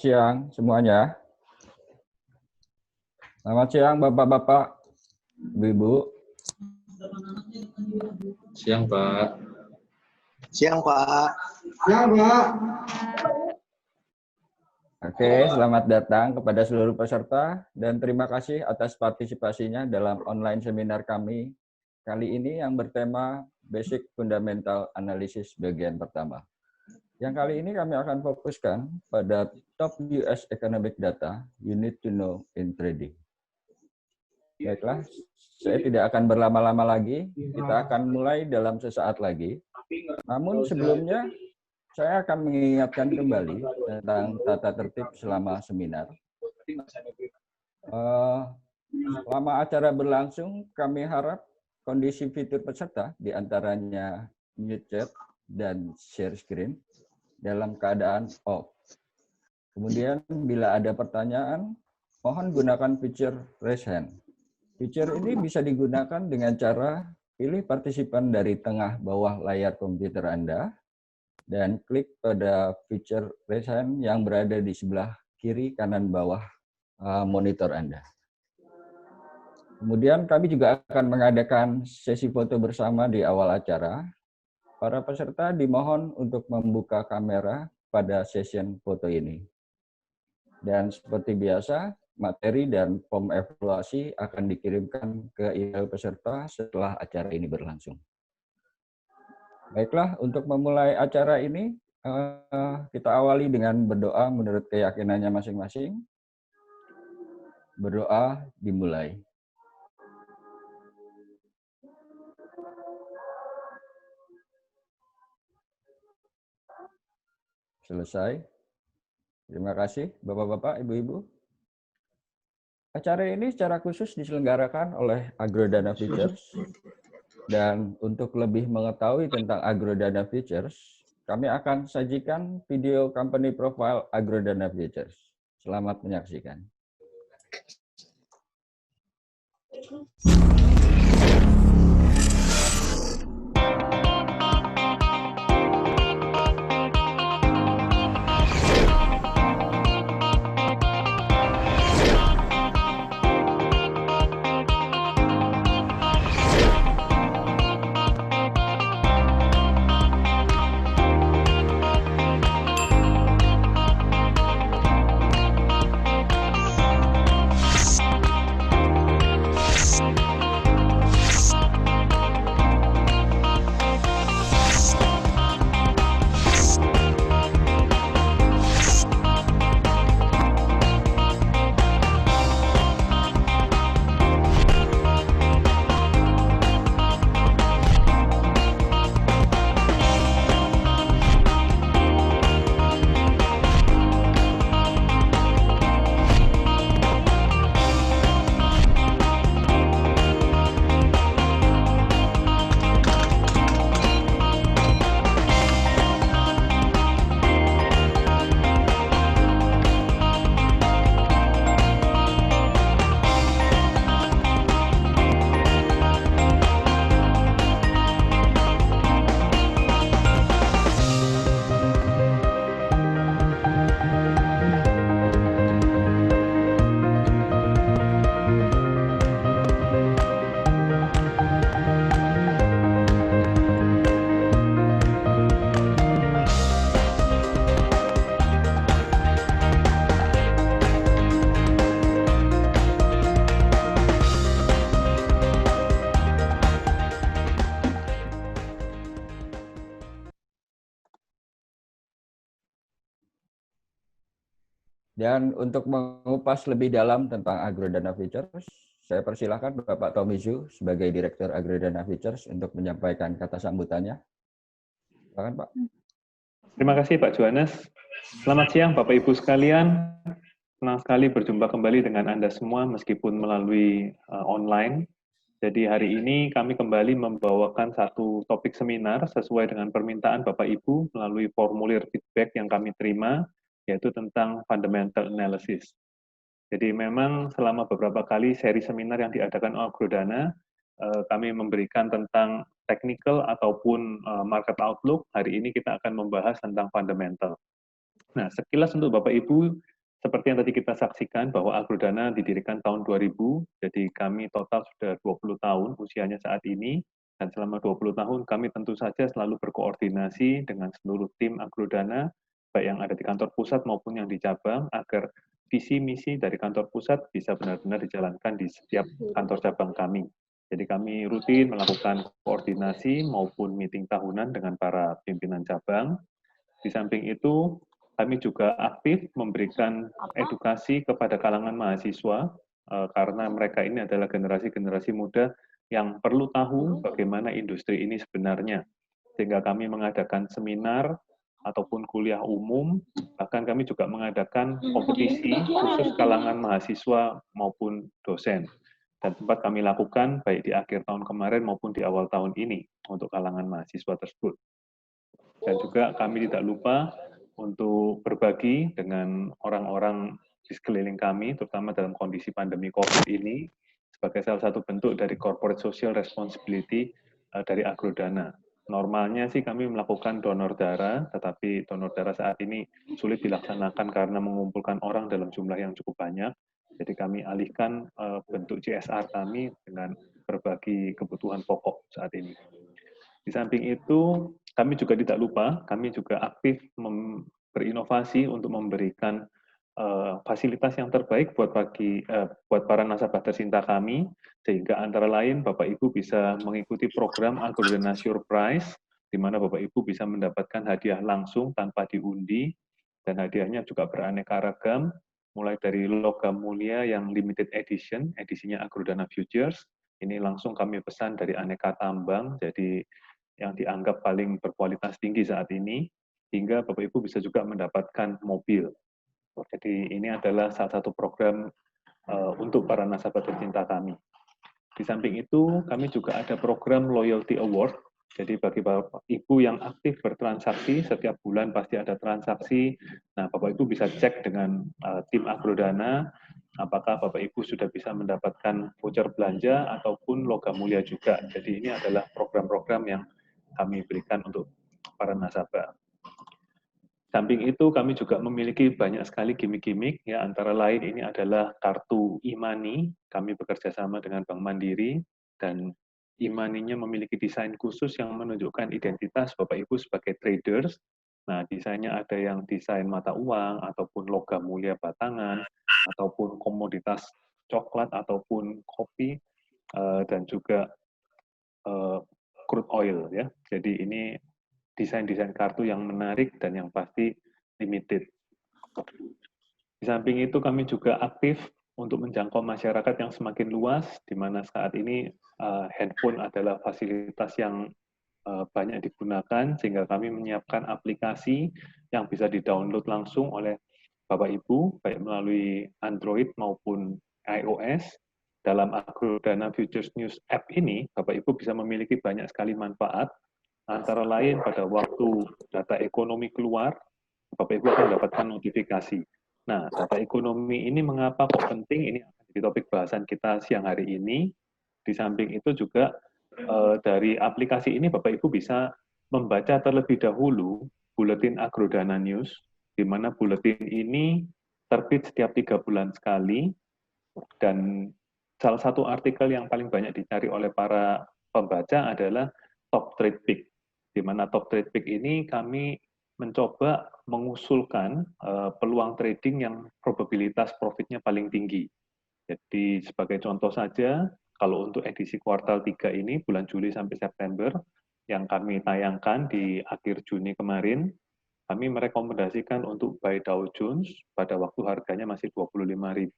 siang semuanya. Selamat siang Bapak-Bapak, Ibu-Ibu. Siang, Pak. Siang, Pak. Siang, Pak. Oke, selamat datang kepada seluruh peserta dan terima kasih atas partisipasinya dalam online seminar kami kali ini yang bertema Basic Fundamental Analysis bagian pertama. Yang kali ini kami akan fokuskan pada Top US Economic Data You Need to Know in Trading. Baiklah, saya tidak akan berlama-lama lagi, kita akan mulai dalam sesaat lagi. Namun sebelumnya, saya akan mengingatkan kembali tentang tata tertib selama seminar. Selama acara berlangsung, kami harap kondisi fitur peserta, diantaranya mute chat dan share screen, dalam keadaan off. Kemudian bila ada pertanyaan, mohon gunakan fitur raise hand. Fitur ini bisa digunakan dengan cara pilih partisipan dari tengah bawah layar komputer Anda dan klik pada fitur raise hand yang berada di sebelah kiri kanan bawah monitor Anda. Kemudian kami juga akan mengadakan sesi foto bersama di awal acara. Para peserta dimohon untuk membuka kamera pada session foto ini. Dan seperti biasa, materi dan form evaluasi akan dikirimkan ke email peserta setelah acara ini berlangsung. Baiklah, untuk memulai acara ini, kita awali dengan berdoa menurut keyakinannya masing-masing. Berdoa dimulai. Selesai. Terima kasih Bapak-Bapak, Ibu-Ibu. Acara ini secara khusus diselenggarakan oleh Agrodana Futures. Dan untuk lebih mengetahui tentang Agrodana Futures, kami akan sajikan video company profile Agrodana Futures. Selamat menyaksikan. Dan untuk mengupas lebih dalam tentang Agrodana Futures, saya persilahkan Bapak Tommy Zhu sebagai Direktur Agrodana Futures untuk menyampaikan kata sambutannya. Silakan Pak. Terima kasih Pak Johannes. Selamat siang Bapak Ibu sekalian. Senang sekali berjumpa kembali dengan Anda semua meskipun melalui online. Jadi hari ini kami kembali membawakan satu topik seminar sesuai dengan permintaan Bapak Ibu melalui formulir feedback yang kami terima, yaitu tentang fundamental analysis. Jadi memang selama beberapa kali seri seminar yang diadakan Agrodana, kami memberikan tentang technical ataupun market outlook. Hari ini kita akan membahas tentang fundamental. Nah, sekilas untuk Bapak Ibu seperti yang tadi kita saksikan bahwa Agrodana didirikan tahun 2000, jadi kami total sudah 20 tahun usianya saat ini, dan selama 20 tahun kami tentu saja selalu berkoordinasi dengan seluruh tim Agrodana, baik yang ada di kantor pusat maupun yang di cabang, agar visi misi dari kantor pusat bisa benar-benar dijalankan di setiap kantor cabang kami. Jadi kami rutin melakukan koordinasi maupun meeting tahunan dengan para pimpinan cabang. Di samping itu, kami juga aktif memberikan edukasi kepada kalangan mahasiswa, karena mereka ini adalah generasi-generasi muda yang perlu tahu bagaimana industri ini sebenarnya. Sehingga kami mengadakan seminar ataupun kuliah umum, bahkan kami juga mengadakan kompetisi khusus kalangan mahasiswa maupun dosen. Dan sempat kami lakukan baik di akhir tahun kemarin maupun di awal tahun ini untuk kalangan mahasiswa tersebut. Dan juga kami tidak lupa untuk berbagi dengan orang-orang di sekeliling kami, terutama dalam kondisi pandemi COVID ini, sebagai salah satu bentuk dari corporate social responsibility dari Agrodana. Normalnya sih kami melakukan donor darah, tetapi donor darah saat ini sulit dilaksanakan karena mengumpulkan orang dalam jumlah yang cukup banyak. Jadi kami alihkan bentuk CSR kami dengan berbagi kebutuhan pokok saat ini. Di samping itu, kami juga tidak lupa, kami juga aktif berinovasi untuk memberikan fasilitas yang terbaik buat para nasabah tercinta kami, sehingga antara lain Bapak Ibu bisa mengikuti program Agrodana Sure Prize, di mana Bapak Ibu bisa mendapatkan hadiah langsung tanpa diundi, dan hadiahnya juga beraneka ragam, mulai dari logam mulia yang limited edition, edisinya Agrodana Futures, ini langsung kami pesan dari aneka tambang, jadi yang dianggap paling berkualitas tinggi saat ini, hingga Bapak Ibu bisa juga mendapatkan mobil. Jadi ini adalah salah satu program untuk para nasabah tercinta kami. Di samping itu, kami juga ada program Loyalty Award. Jadi bagi Bapak Ibu yang aktif bertransaksi, setiap bulan pasti ada transaksi. Nah, Bapak Ibu bisa cek dengan tim Agrodana, apakah Bapak Ibu sudah bisa mendapatkan voucher belanja ataupun logam mulia juga. Jadi ini adalah program-program yang kami berikan untuk para nasabah. Samping itu, kami juga memiliki banyak sekali gimmick-gimmick, ya, antara lain ini adalah kartu e-money, kami bekerja sama dengan Bank Mandiri, dan e-money-nya memiliki desain khusus yang menunjukkan identitas Bapak Ibu sebagai traders. Nah, desainnya ada yang desain mata uang, ataupun logam mulia batangan, ataupun komoditas coklat, ataupun kopi, dan juga crude oil, ya. Jadi ini desain-desain kartu yang menarik dan yang pasti limited. Di samping itu kami juga aktif untuk menjangkau masyarakat yang semakin luas, di mana saat ini handphone adalah fasilitas yang banyak digunakan, sehingga kami menyiapkan aplikasi yang bisa di-download langsung oleh Bapak Ibu, baik melalui Android maupun iOS. Dalam Agrodana Futures News App ini, Bapak Ibu bisa memiliki banyak sekali manfaat, antara lain pada waktu data ekonomi keluar, Bapak Ibu akan mendapatkan notifikasi. Nah, data ekonomi ini mengapa kok penting? Ini akan jadi topik bahasan kita siang hari ini. Di samping itu juga dari aplikasi ini Bapak Ibu bisa membaca terlebih dahulu buletin Agrodana News, di mana buletin ini terbit setiap 3 bulan sekali, dan salah satu artikel yang paling banyak dicari oleh para pembaca adalah Top Trade Pick, di mana Top Trade Pick ini kami mencoba mengusulkan peluang trading yang probabilitas profitnya paling tinggi. Jadi sebagai contoh saja, kalau untuk edisi kuartal 3 ini, bulan Juli sampai September, yang kami tayangkan di akhir Juni kemarin, kami merekomendasikan untuk buy Dow Jones pada waktu harganya masih 25.000,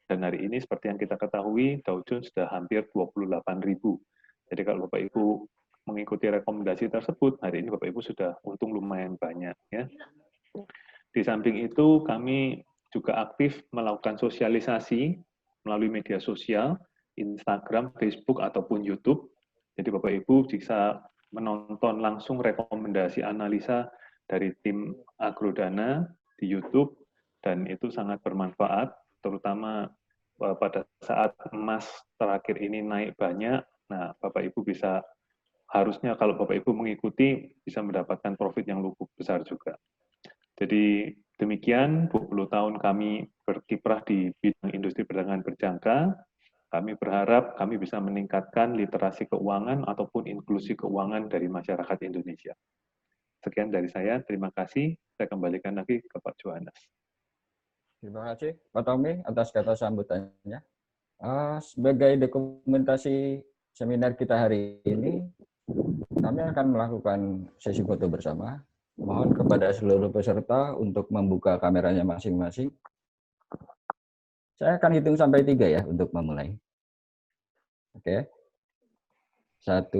dan hari ini seperti yang kita ketahui, Dow Jones sudah hampir 28.000. Jadi kalau Bapak Ibu mengikuti rekomendasi tersebut, hari ini Bapak Ibu sudah untung lumayan banyak, ya. Di samping itu, kami juga aktif melakukan sosialisasi melalui media sosial, Instagram, Facebook, ataupun YouTube. Jadi Bapak Ibu bisa menonton langsung rekomendasi analisa dari tim Agrodana di YouTube, dan itu sangat bermanfaat, terutama pada saat emas terakhir ini naik banyak. Nah, Bapak Ibu bisa, harusnya kalau Bapak Ibu mengikuti, bisa mendapatkan profit yang cukup besar juga. Jadi Demikian 20 tahun kami berkiprah di bidang industri perdagangan berjangka. Kami berharap kami bisa meningkatkan literasi keuangan ataupun inklusi keuangan dari masyarakat Indonesia. Sekian dari saya, terima kasih. Saya kembalikan lagi ke Pak Johannes. Terima kasih Pak Tommy atas kata sambutannya. Sebagai dokumentasi seminar kita hari ini, kami akan melakukan sesi foto bersama. Mohon kepada seluruh peserta untuk membuka kameranya masing-masing. Saya akan hitung sampai 3 ya untuk memulai. Oke. 1,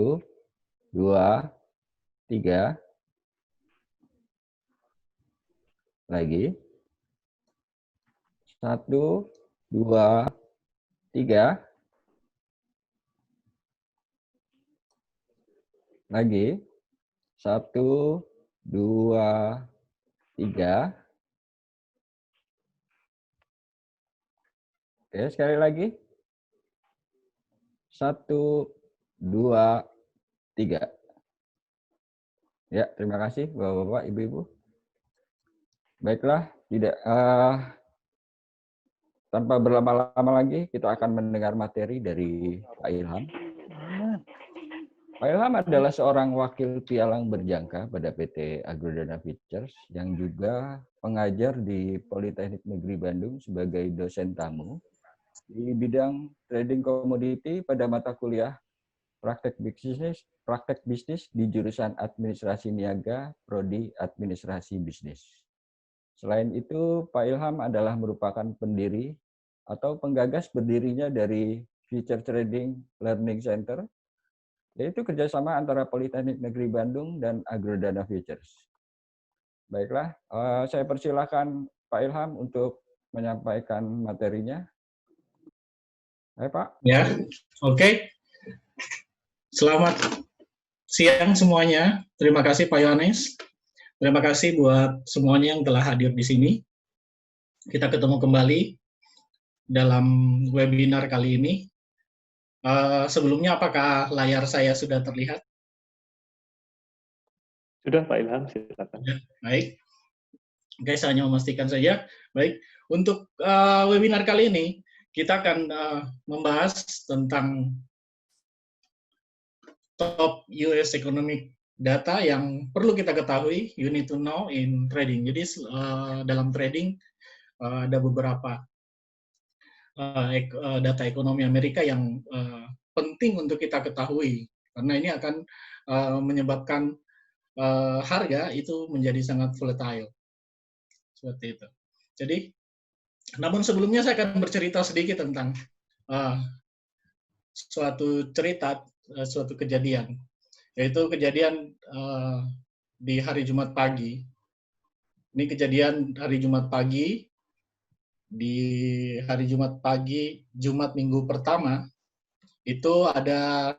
2, 3. Lagi. 1, 2, 3. Lagi. 1, 2, 3. Oke, sekali lagi. 1, 2, 3. Ya, terima kasih Bapak-bapak, Ibu-ibu. Baiklah, tanpa berlama-lama lagi, kita akan mendengar materi dari Pak Ilham. Pak Ilham adalah seorang wakil pialang berjangka pada PT Agrodana Ventures yang juga pengajar di Politeknik Negeri Bandung sebagai dosen tamu di bidang trading komoditi pada mata kuliah praktek bisnis di jurusan Administrasi Niaga, Prodi Administrasi Bisnis. Selain itu, Pak Ilham adalah merupakan pendiri atau penggagas berdirinya dari Future Trading Learning Center, yaitu kerjasama antara Politeknik Negeri Bandung dan Agrodana Ventures. Baiklah, saya persilakan Pak Ilham untuk menyampaikan materinya. Hai Pak. Ya, oke. Selamat siang semuanya. Terima kasih Pak Yohanes. Terima kasih buat semuanya yang telah hadir di sini. Kita ketemu kembali dalam webinar kali ini. Sebelumnya, apakah layar saya sudah terlihat? Sudah Pak Ilham, silakan. Ya, baik. Oke, saya hanya memastikan saja. Baik, untuk webinar kali ini, kita akan membahas tentang top US economic data yang perlu kita ketahui, you need to know in trading. Jadi dalam trading ada beberapa data ekonomi Amerika yang penting untuk kita ketahui, karena ini akan menyebabkan harga itu menjadi sangat volatile. Seperti itu. Jadi, namun sebelumnya saya akan bercerita sedikit tentang suatu kejadian, yaitu kejadian di hari Jumat pagi. Ini kejadian hari Jumat pagi. Di hari Jumat pagi, Jumat minggu pertama, itu ada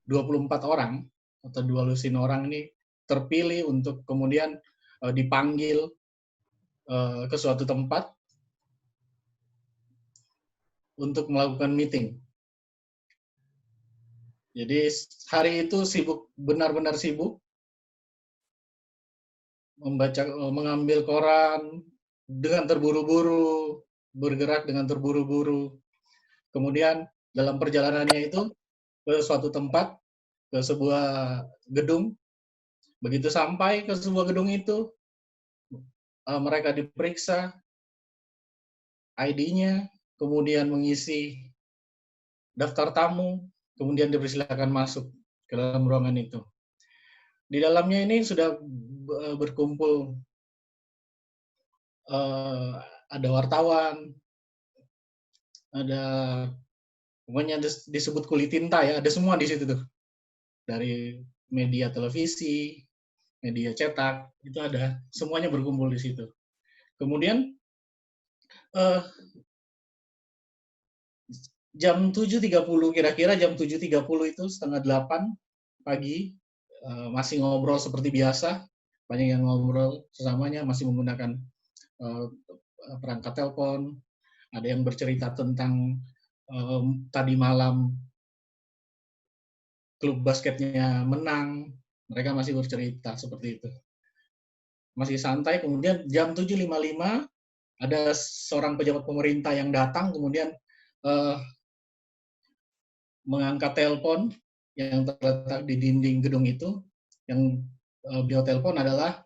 24 orang atau 20 orang ini terpilih untuk kemudian dipanggil ke suatu tempat untuk melakukan meeting. Jadi hari itu sibuk, benar-benar sibuk, mengambil koran dengan terburu-buru, bergerak dengan terburu-buru. Kemudian dalam perjalanannya itu ke suatu tempat, ke sebuah gedung. Begitu sampai ke sebuah gedung itu, mereka diperiksa ID-nya, kemudian mengisi daftar tamu, kemudian dipersilakan masuk ke dalam ruangan itu. Di dalamnya ini sudah berkumpul, ada wartawan, ada pokoknya disebut kulit tinta ya, ada semua di situ tuh. Dari media televisi, media cetak, itu ada, semuanya berkumpul di situ. Kemudian jam 7.30, kira-kira jam 7.30 itu, setengah 8 pagi, masih ngobrol seperti biasa, banyak yang ngobrol sesamanya, masih menggunakan perangkat telepon, ada yang bercerita tentang tadi malam klub basketnya menang, mereka masih bercerita seperti itu. masih santai. Kemudian jam 7.55 ada seorang pejabat pemerintah yang datang, kemudian mengangkat telepon yang terletak di dinding gedung itu. Yang beliau telepon adalah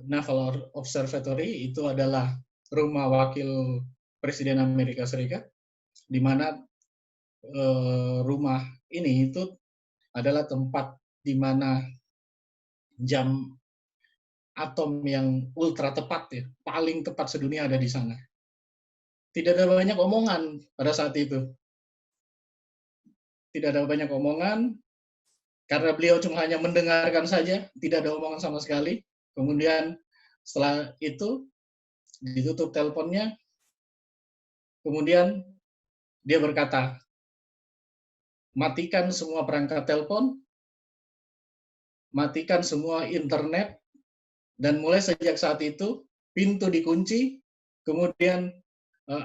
Naval Observatory, itu adalah rumah wakil Presiden Amerika Serikat, di mana rumah ini itu adalah tempat di mana jam atom yang ultra tepat, ya, paling tepat sedunia ada di sana. Tidak ada banyak omongan pada saat itu. Tidak ada banyak omongan, karena beliau cuma hanya mendengarkan saja, tidak ada omongan sama sekali. Kemudian setelah itu ditutup teleponnya, kemudian dia berkata, matikan semua perangkat telepon, matikan semua internet, dan mulai sejak saat itu pintu dikunci, kemudian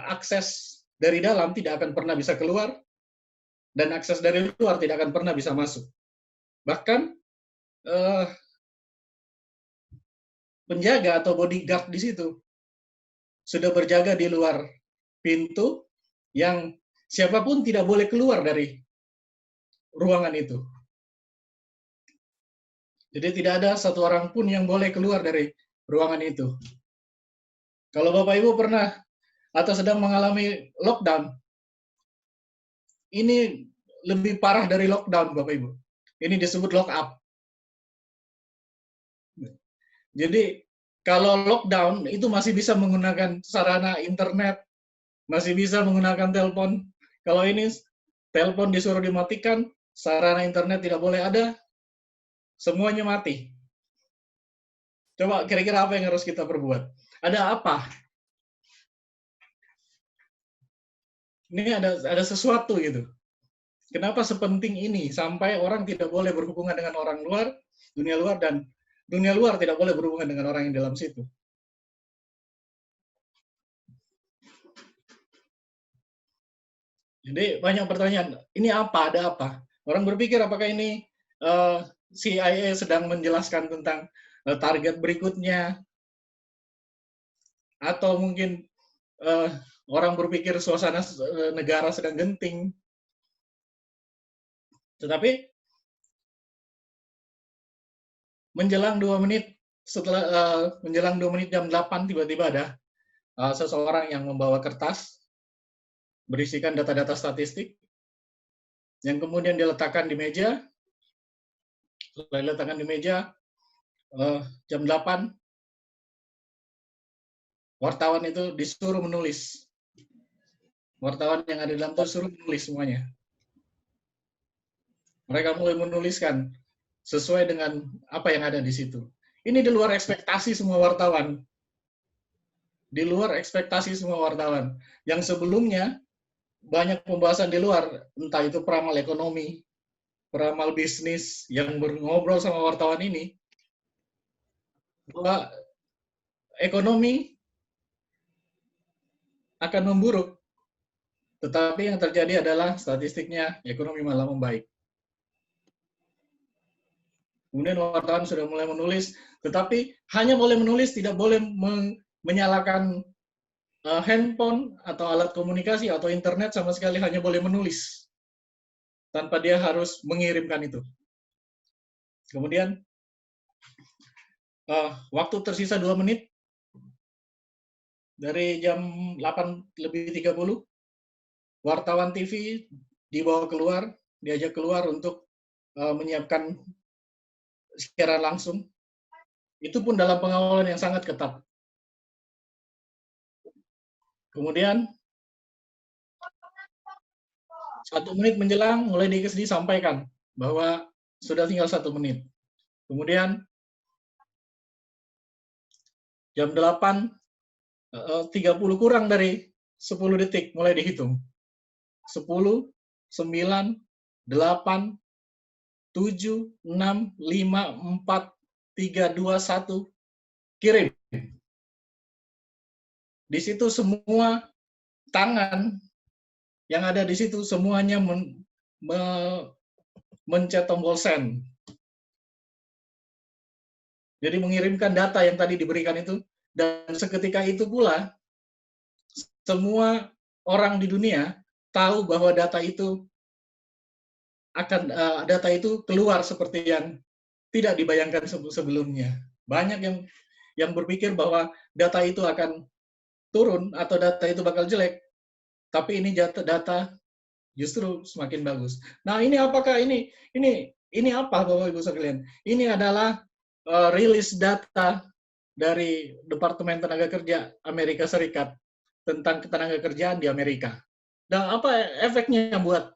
akses dari dalam tidak akan pernah bisa keluar, dan akses dari luar tidak akan pernah bisa masuk. Bahkan penjaga atau bodyguard di situ sudah berjaga di luar pintu, yang siapapun tidak boleh keluar dari ruangan itu. Jadi tidak ada satu orang pun yang boleh keluar dari ruangan itu. Kalau Bapak Ibu pernah atau sedang mengalami lockdown, ini lebih parah dari lockdown, Bapak Ibu. Ini disebut lock up. Jadi kalau lockdown itu masih bisa menggunakan sarana internet, masih bisa menggunakan telepon. Kalau ini telepon disuruh dimatikan, sarana internet tidak boleh ada, semuanya mati. Coba kira-kira apa yang harus kita perbuat? Ada apa? Ini ada sesuatu gitu. Kenapa sepenting ini sampai orang tidak boleh berhubungan dengan orang luar, dunia luar, dan dunia luar tidak boleh berhubungan dengan orang yang dalam situ? Jadi banyak pertanyaan, ini apa, ada apa? Orang berpikir apakah ini CIA sedang menjelaskan tentang target berikutnya, atau mungkin orang berpikir suasana negara sedang genting. Tetapi menjelang 2 menit setelah menjelang 2 menit jam 8 tiba-tiba ada seseorang yang membawa kertas berisikan data-data statistik yang kemudian diletakkan di meja. Setelah diletakkan di meja, jam 8 wartawan itu disuruh menulis. Wartawan yang ada di dalam itu disuruh menulis semuanya. Mereka mulai menuliskan sesuai dengan apa yang ada di situ. Ini di luar ekspektasi semua wartawan. Di luar ekspektasi semua wartawan. Yang sebelumnya banyak pembahasan di luar, entah itu peramal ekonomi, peramal bisnis yang ngobrol sama wartawan ini, bahwa ekonomi akan memburuk. Tetapi yang terjadi adalah statistiknya ekonomi malah membaik. Kemudian wartawan sudah mulai menulis, tetapi hanya boleh menulis, tidak boleh menyalakan handphone atau alat komunikasi atau internet, sama sekali hanya boleh menulis. Tanpa dia harus mengirimkan itu. Kemudian, waktu tersisa 2 menit, dari jam 8:30, wartawan TV dibawa keluar, diajak keluar untuk menyiapkan siaran langsung. Itu pun dalam pengawalan yang sangat ketat. Kemudian 1 menit menjelang mulai disampaikan bahwa sudah tinggal 1 menit. Kemudian jam 8:30 kurang dari 10 detik mulai dihitung. 10, 9, 8, 7, 6, 5, 4, 3, 2, 1, kirim. Di situ semua tangan yang ada di situ semuanya mencet tombol send. Jadi mengirimkan data yang tadi diberikan itu, dan seketika itu pula semua orang di dunia tahu bahwa data itu keluar seperti yang tidak dibayangkan sebelumnya. Banyak yang berpikir bahwa data itu akan turun atau data itu bakal jelek, tapi ini data justru semakin bagus. Nah, ini apakah ini apa Bapak Ibu sekalian? Ini adalah rilis data dari Departemen Tenaga Kerja Amerika Serikat tentang ketenaga kerjaan di Amerika. Dan apa efeknya buat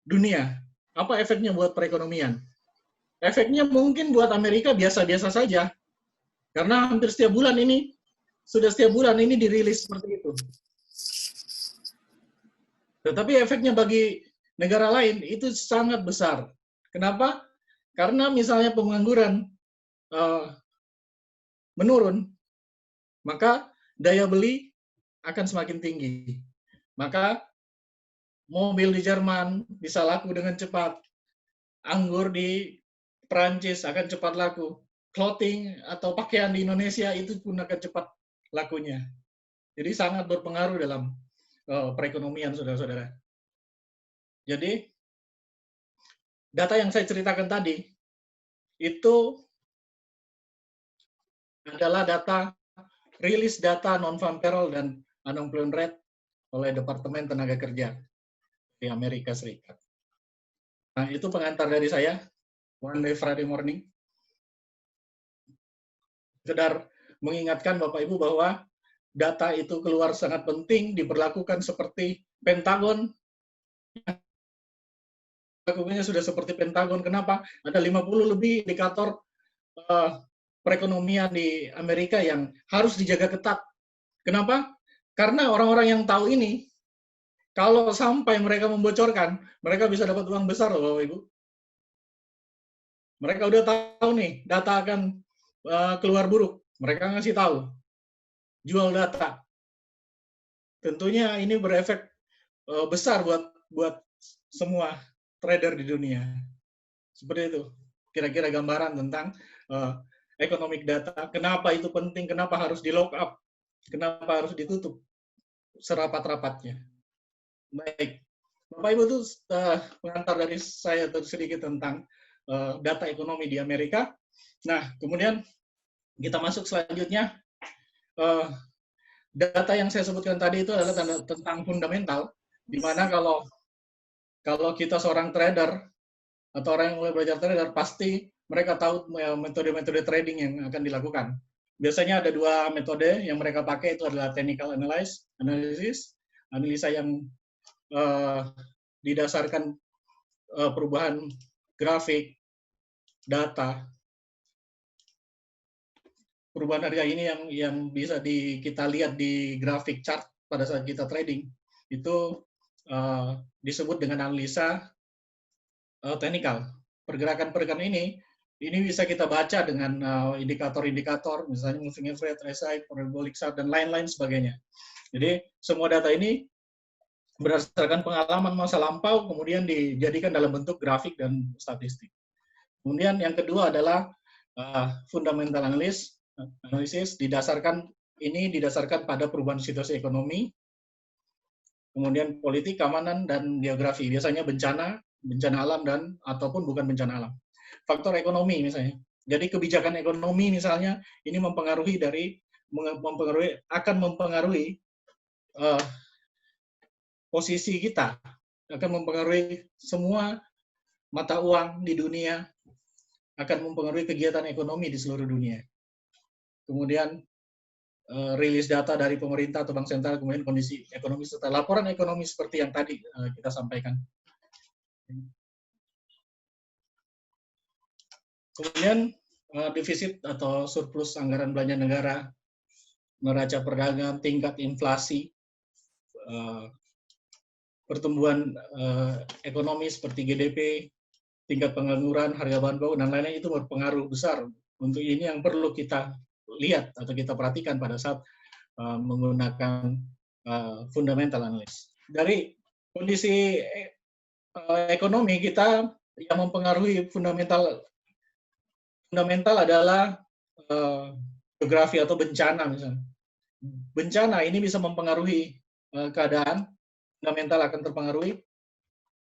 dunia? Apa efeknya buat perekonomian? Efeknya mungkin buat Amerika biasa-biasa saja, karena hampir setiap bulan ini dirilis seperti itu. Tetapi efeknya bagi negara lain itu sangat besar. Kenapa? Karena misalnya pengangguran menurun, maka daya beli akan semakin tinggi. Maka mobil di Jerman bisa laku dengan cepat, anggur di Perancis akan cepat laku, clothing atau pakaian di Indonesia itu pun akan cepat lakunya. Jadi sangat berpengaruh dalam perekonomian, saudara-saudara. Jadi data yang saya ceritakan tadi itu adalah rilis data non-farm payroll dan unemployment rate oleh Departemen Tenaga Kerja di Amerika Serikat. Nah, itu pengantar dari saya, One Day Friday Morning. Sekedar mengingatkan Bapak Ibu bahwa data itu keluar sangat penting, diberlakukan seperti Pentagon. Lakukannya sudah seperti Pentagon. Kenapa? Ada 50 lebih indikator perekonomian di Amerika yang harus dijaga ketat. Kenapa? Karena orang-orang yang tahu ini, kalau sampai mereka membocorkan, mereka bisa dapat uang besar loh Bapak Ibu. Mereka udah tahu nih, data akan keluar buruk. Mereka ngasih tahu. Jual data. Tentunya ini berefek besar buat semua trader di dunia. Seperti itu. Kira-kira gambaran tentang economic data. Kenapa itu penting, kenapa harus di lock up, kenapa harus ditutup serapat-rapatnya. Baik. Bapak Ibu itu pengantar dari saya sedikit tentang data ekonomi di Amerika. Nah, kemudian kita masuk selanjutnya. Data yang saya sebutkan tadi itu adalah tentang fundamental, di mana kalau kita seorang trader atau orang yang mulai belajar trader, pasti mereka tahu metode-metode trading yang akan dilakukan. Biasanya ada dua metode yang mereka pakai, itu adalah technical analysis, analisa yang didasarkan perubahan grafik, data. Perubahan harga ini yang bisa kita lihat di grafik chart pada saat kita trading, itu disebut dengan analisa teknikal. Pergerakan-pergerakan ini bisa kita baca dengan indikator-indikator, misalnya moving average, RSI, parabolic chart, dan lain-lain sebagainya. Jadi semua data ini berdasarkan pengalaman masa lampau, kemudian dijadikan dalam bentuk grafik dan statistik. Kemudian yang kedua adalah fundamental analisis, didasarkan pada perubahan situasi ekonomi, kemudian politik, keamanan, dan geografi. Biasanya bencana alam dan ataupun bukan bencana alam. Faktor ekonomi misalnya. Jadi kebijakan ekonomi misalnya ini akan mempengaruhi posisi kita, akan mempengaruhi semua mata uang di dunia, akan mempengaruhi kegiatan ekonomi di seluruh dunia. Kemudian rilis data dari pemerintah atau bank sentral, kemudian kondisi ekonomi serta laporan ekonomi seperti yang tadi kita sampaikan. Kemudian defisit atau surplus anggaran belanja negara, neraca perdagangan, tingkat inflasi, pertumbuhan ekonomi seperti GDP, tingkat pengangguran, harga bahan pokok, dan lain-lain itu berpengaruh besar. Untuk ini yang perlu kita lihat atau kita perhatikan pada saat menggunakan fundamental analysis. Dari kondisi ekonomi kita yang mempengaruhi fundamental fundamental adalah geografi atau bencana misalnya. Bencana ini bisa mempengaruhi keadaan, fundamental akan terpengaruhi.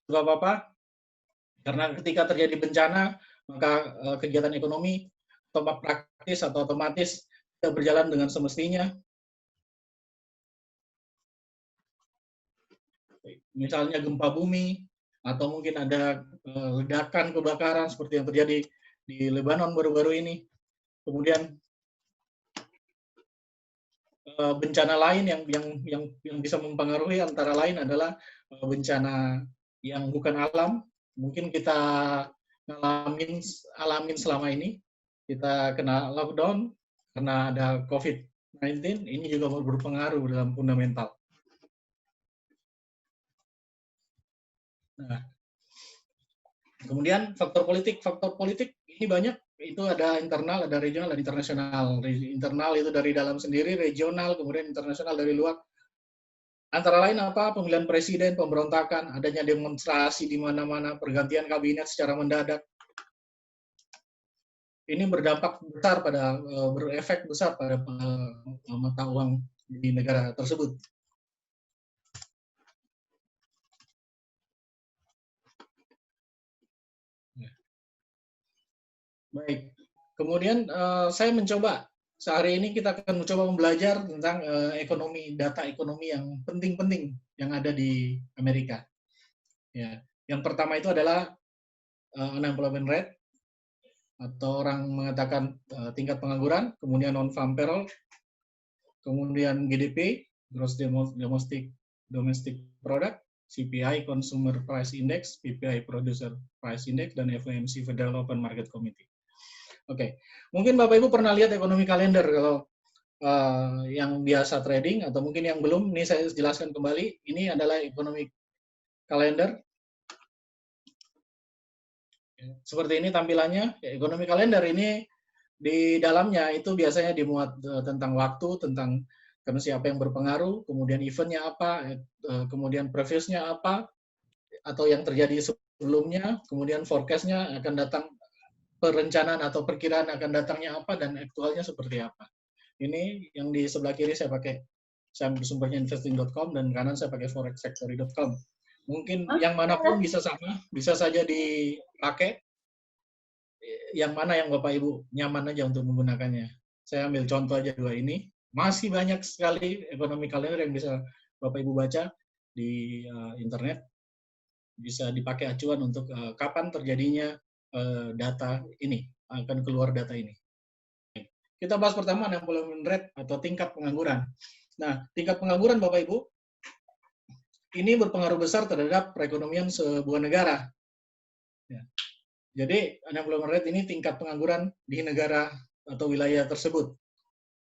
Sebab apa? Karena ketika terjadi bencana, maka kegiatan ekonomi praktis atau otomatis tidak berjalan dengan semestinya. Misalnya gempa bumi, atau mungkin ada ledakan kebakaran seperti yang terjadi di Lebanon baru-baru ini. Kemudian bencana lain yang bisa mempengaruhi antara lain adalah bencana yang bukan alam, mungkin kita alamin selama ini. Kita kena lockdown karena ada COVID-19, ini juga berpengaruh dalam fundamental. Nah, kemudian faktor politik ini banyak, itu ada internal, ada regional, dan internasional. Internal itu dari dalam sendiri, regional, kemudian internasional dari luar. Antara lain apa? Pemilihan presiden, pemberontakan, adanya demonstrasi di mana-mana, pergantian kabinet secara mendadak. Ini berdampak besar berefek besar pada mata uang di negara tersebut. Baik, kemudian saya mencoba, sehari ini kita akan mencoba belajar tentang data ekonomi yang penting-penting yang ada di Amerika. Ya, yang pertama itu adalah unemployment rate, atau orang mengatakan tingkat pengangguran, kemudian non-farm payroll, kemudian GDP, Gross Domestic Product, CPI, Consumer Price Index, PPI, Producer Price Index, dan FOMC, Federal Open Market Committee. Oke, mungkin Bapak Ibu pernah lihat ekonomi kalender kalau yang biasa trading, atau mungkin yang belum, ini saya jelaskan kembali. Ini adalah ekonomi kalender. Seperti ini tampilannya. Ekonomi kalender ini di dalamnya itu biasanya dimuat tentang waktu, tentang siapa yang berpengaruh, kemudian eventnya apa, kemudian previousnya apa, atau yang terjadi sebelumnya, kemudian forecast-nya akan datang, perencanaan atau perkiraan akan datangnya apa, dan aktualnya seperti apa. Ini yang di sebelah kiri saya pakai sumbernya investing.com, dan kanan saya pakai forexfactory.com. Mungkin yang manapun bisa sama, bisa saja dipakai. Yang mana yang Bapak Ibu nyaman aja untuk menggunakannya. Saya ambil contoh aja dua ini. Masih banyak sekali ekonomi kalender yang bisa Bapak Ibu baca di internet. Bisa dipakai acuan untuk kapan terjadinya data ini, akan keluar data ini. Kita bahas pertama unemployment rate atau tingkat pengangguran. Nah, tingkat pengangguran Bapak Ibu, ini berpengaruh besar terhadap perekonomian sebuah negara. Ya. Jadi, unemployment rate ini tingkat pengangguran di negara atau wilayah tersebut.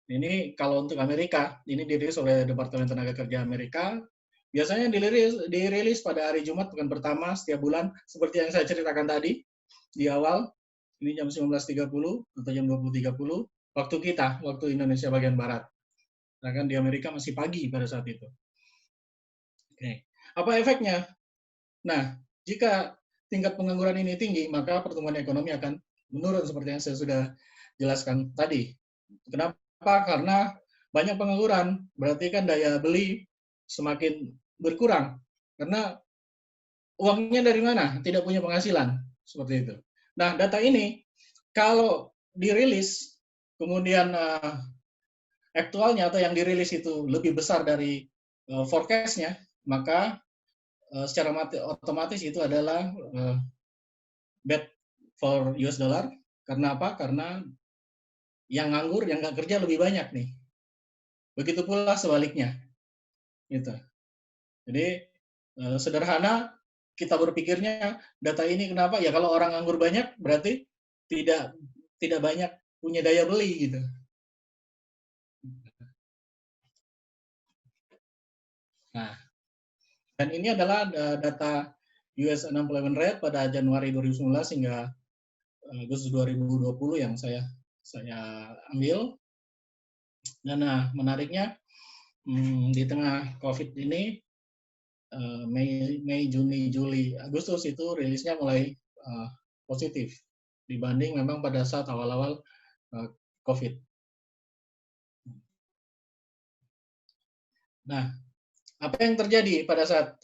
Ini kalau untuk Amerika, ini dirilis oleh Departemen Tenaga Kerja Amerika. Biasanya dirilis pada hari Jumat pekan pertama setiap bulan, seperti yang saya ceritakan tadi di awal. Ini jam 19.30 atau jam 20.30 waktu kita, waktu Indonesia bagian barat. Nah, kan di Amerika masih pagi pada saat itu. Oke. Apa efeknya? Nah, jika tingkat pengangguran ini tinggi, maka pertumbuhan ekonomi akan menurun seperti yang saya sudah jelaskan tadi. Kenapa? Karena banyak pengangguran, berarti kan daya beli semakin berkurang. Karena uangnya dari mana? Tidak punya penghasilan. Seperti itu. Nah, data ini kalau dirilis, kemudian aktualnya atau yang dirilis itu lebih besar dari forecast-nya, maka secara otomatis itu adalah bad for US dollar. Karena apa? Karena yang nganggur, yang nggak kerja lebih banyak nih. Begitu pula sebaliknya. Gitu. Jadi sederhana kita berpikirnya data ini kenapa? Ya kalau orang nganggur banyak berarti tidak banyak punya daya beli gitu. Nah, dan ini adalah data US unemployment rate pada Januari 2019 hingga Agustus 2020 yang saya ambil. Dan nah, menariknya di tengah COVID ini, Mei, Juni, Juli, Agustus itu rilisnya mulai positif. dibanding memang pada saat awal-awal COVID. Nah, apa yang terjadi pada saat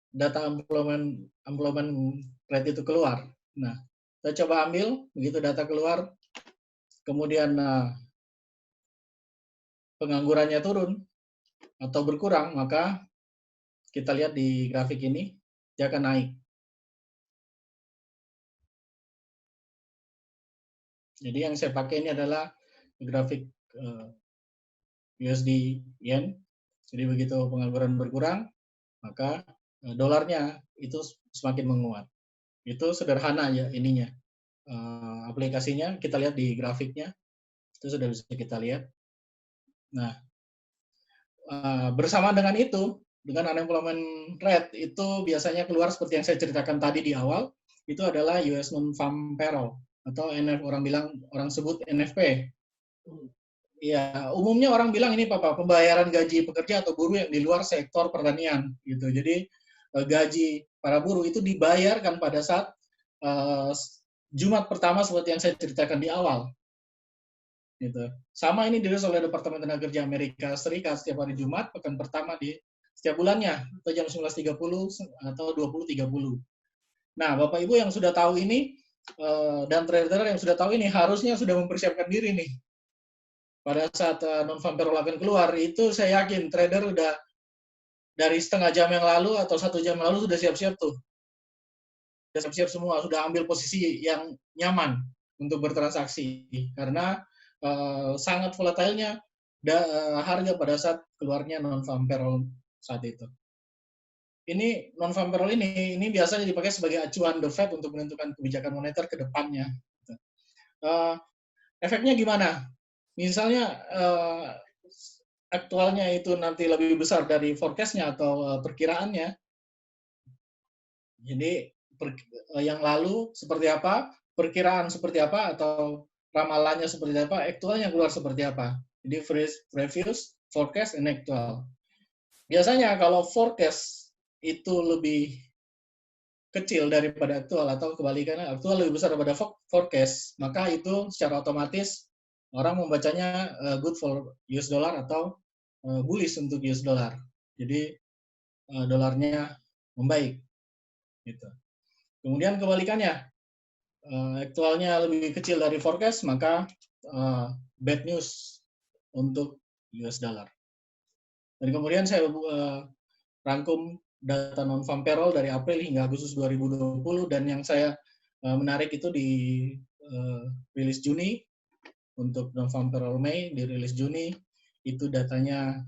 data employment rate itu keluar? Nah, kita coba ambil, begitu data keluar, kemudian penganggurannya turun atau berkurang, maka kita lihat di grafik ini, dia akan naik. Jadi yang saya pakai ini adalah grafik USD Yen. Jadi begitu pengangguran berkurang, maka dolarnya itu semakin menguat. Itu sederhana ya ininya. Aplikasinya kita lihat di grafiknya, itu sudah bisa kita lihat. Nah, bersama dengan itu, dengan unemployment rate itu biasanya keluar seperti yang saya ceritakan tadi di awal, itu adalah US non-farm payroll atau orang sebut NFP. Ya, umumnya orang bilang ini pembayaran gaji pekerja atau buruh yang di luar sektor pertanian gitu. Jadi gaji para buruh itu dibayarkan pada saat Jumat pertama seperti yang saya ceritakan di awal. Gitu. Sama ini dirilis oleh Departemen Tenaga Kerja Amerika Serikat setiap hari Jumat, pekan pertama di setiap bulannya, atau jam 19.30 atau 20.30. Nah, Bapak Ibu yang sudah tahu ini, dan trader yang sudah tahu ini, harusnya sudah mempersiapkan diri nih. Pada saat non-farm payroll akan keluar, itu saya yakin trader udah dari setengah jam yang lalu atau 1 jam yang lalu sudah siap-siap tuh. Sudah siap-siap semua, sudah ambil posisi yang nyaman untuk bertransaksi. Karena sangat volatilnya harga pada saat keluarnya non-farm payroll saat itu. Ini non-farm payroll ini biasanya dipakai sebagai acuan The Fed untuk menentukan kebijakan moneter ke depannya. Efeknya gimana? Misalnya aktualnya itu nanti lebih besar dari forecast-nya atau perkiraannya. Jadi yang lalu seperti apa, perkiraan seperti apa, atau ramalannya seperti apa, aktualnya keluar seperti apa. Jadi previous, forecast, and actual. Biasanya kalau forecast itu lebih kecil daripada aktual atau kebalikannya, aktual lebih besar daripada forecast, maka itu secara otomatis orang membacanya good for US dollar atau bullish untuk US dollar. Jadi dolarnya membaik. Gitu. Kemudian kebalikannya, aktualnya lebih kecil dari forecast, maka bad news untuk US dollar. Dan kemudian saya rangkum data non-farm payroll dari April hingga Agustus 2020, dan yang saya menarik itu di rilis Juni. Untuk non-farm payroll Mei di rilis Juni, itu datanya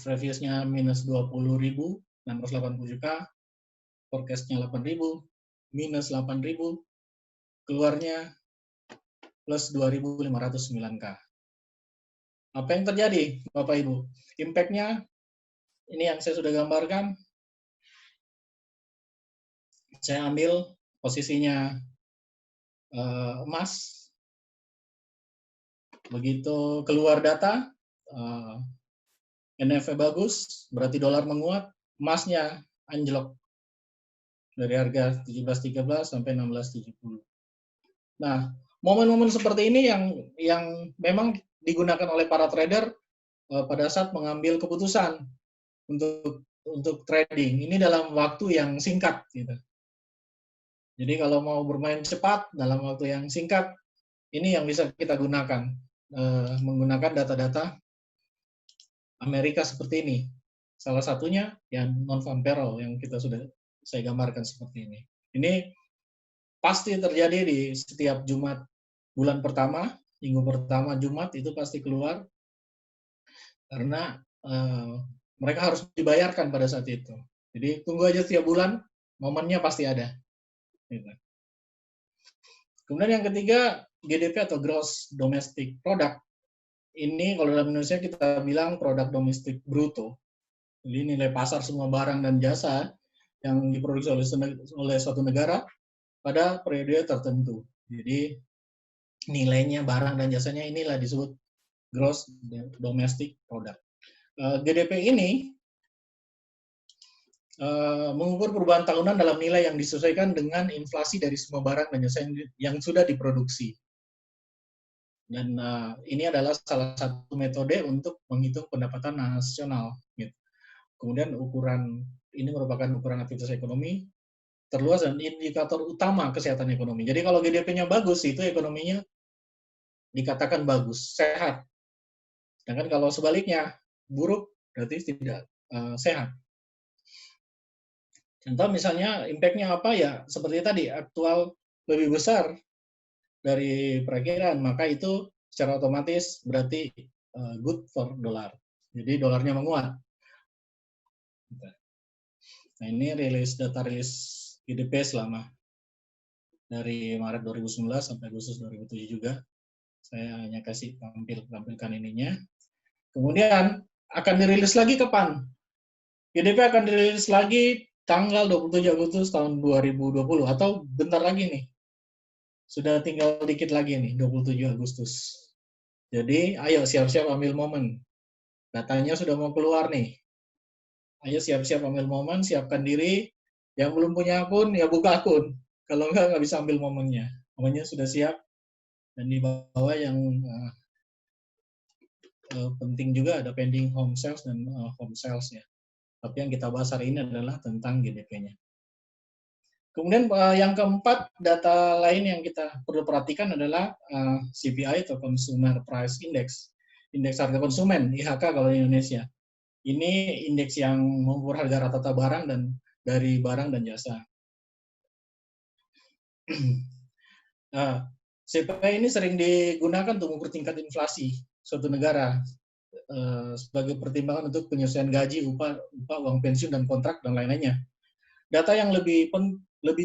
previousnya minus 20.687K, forecast-nya 8.000, minus 8.000, keluarnya plus 2.509K. Apa yang terjadi, Bapak Ibu? Impact-nya, ini yang saya sudah gambarkan. Saya ambil posisinya emas. Begitu keluar data, NFP bagus, berarti dolar menguat, emasnya anjlok dari harga 17.13 sampai 16.70. Nah, momen-momen seperti ini yang memang digunakan oleh para trader pada saat mengambil keputusan untuk trading. Ini dalam waktu yang singkat, gitu. Jadi kalau mau bermain cepat dalam waktu yang singkat, ini yang bisa kita gunakan, menggunakan data-data Amerika seperti ini. Salah satunya yang non-farm payroll yang saya gambarkan seperti ini. Ini pasti terjadi di setiap Jumat bulan pertama, minggu pertama Jumat itu pasti keluar, karena mereka harus dibayarkan pada saat itu. Jadi tunggu aja setiap bulan, momennya pasti ada. Kemudian yang ketiga, GDP atau Gross Domestic Product. Ini kalau dalam Indonesia kita bilang produk domestik bruto. Jadi nilai pasar semua barang dan jasa yang diproduksi oleh suatu negara pada periode tertentu. Jadi nilainya barang dan jasanya inilah disebut Gross Domestic Product. GDP ini mengukur perubahan tahunan dalam nilai yang disesuaikan dengan inflasi dari semua barang dan jasa yang sudah diproduksi. Dan ini adalah salah satu metode untuk menghitung pendapatan nasional. Gitu. Kemudian ini merupakan ukuran aktivitas ekonomi terluas dan indikator utama kesehatan ekonomi. Jadi kalau GDP-nya bagus, itu ekonominya dikatakan bagus, sehat. Sedangkan kalau sebaliknya, buruk, berarti tidak sehat. Contoh misalnya impact-nya apa ya, seperti tadi, aktual lebih besar dari perakiraan, maka itu secara otomatis berarti good for dollar. Jadi dolarnya menguat. Nah ini data rilis GDP selama dari Maret 2019 sampai Agustus 2007 juga. Saya hanya kasih tampilkan ininya. Kemudian akan dirilis lagi kapan? GDP akan dirilis lagi tanggal 27 Agustus tahun 2020 atau bentar lagi nih. Sudah tinggal dikit lagi nih, 27 Agustus. Jadi ayo siap-siap ambil momen. Datanya sudah mau keluar nih. Ayo siap-siap ambil momen, siapkan diri. Yang belum punya akun, ya buka akun. Kalau nggak bisa ambil momennya. Momennya sudah siap. Dan di bawah yang penting juga ada pending home sales dan home sales ya. Tapi yang kita bahas hari ini adalah tentang GDP-nya. Kemudian yang keempat, data lain yang kita perlu perhatikan adalah CPI atau Consumer Price Index. Indeks harga konsumen, IHK kalau di Indonesia. Ini indeks yang mengukur harga rata-rata barang dan dari barang dan jasa. CPI ini sering digunakan untuk mengukur tingkat inflasi suatu negara sebagai pertimbangan untuk penyesuaian gaji, upah, uang pensiun dan kontrak dan lain-lainnya. Data yang lebih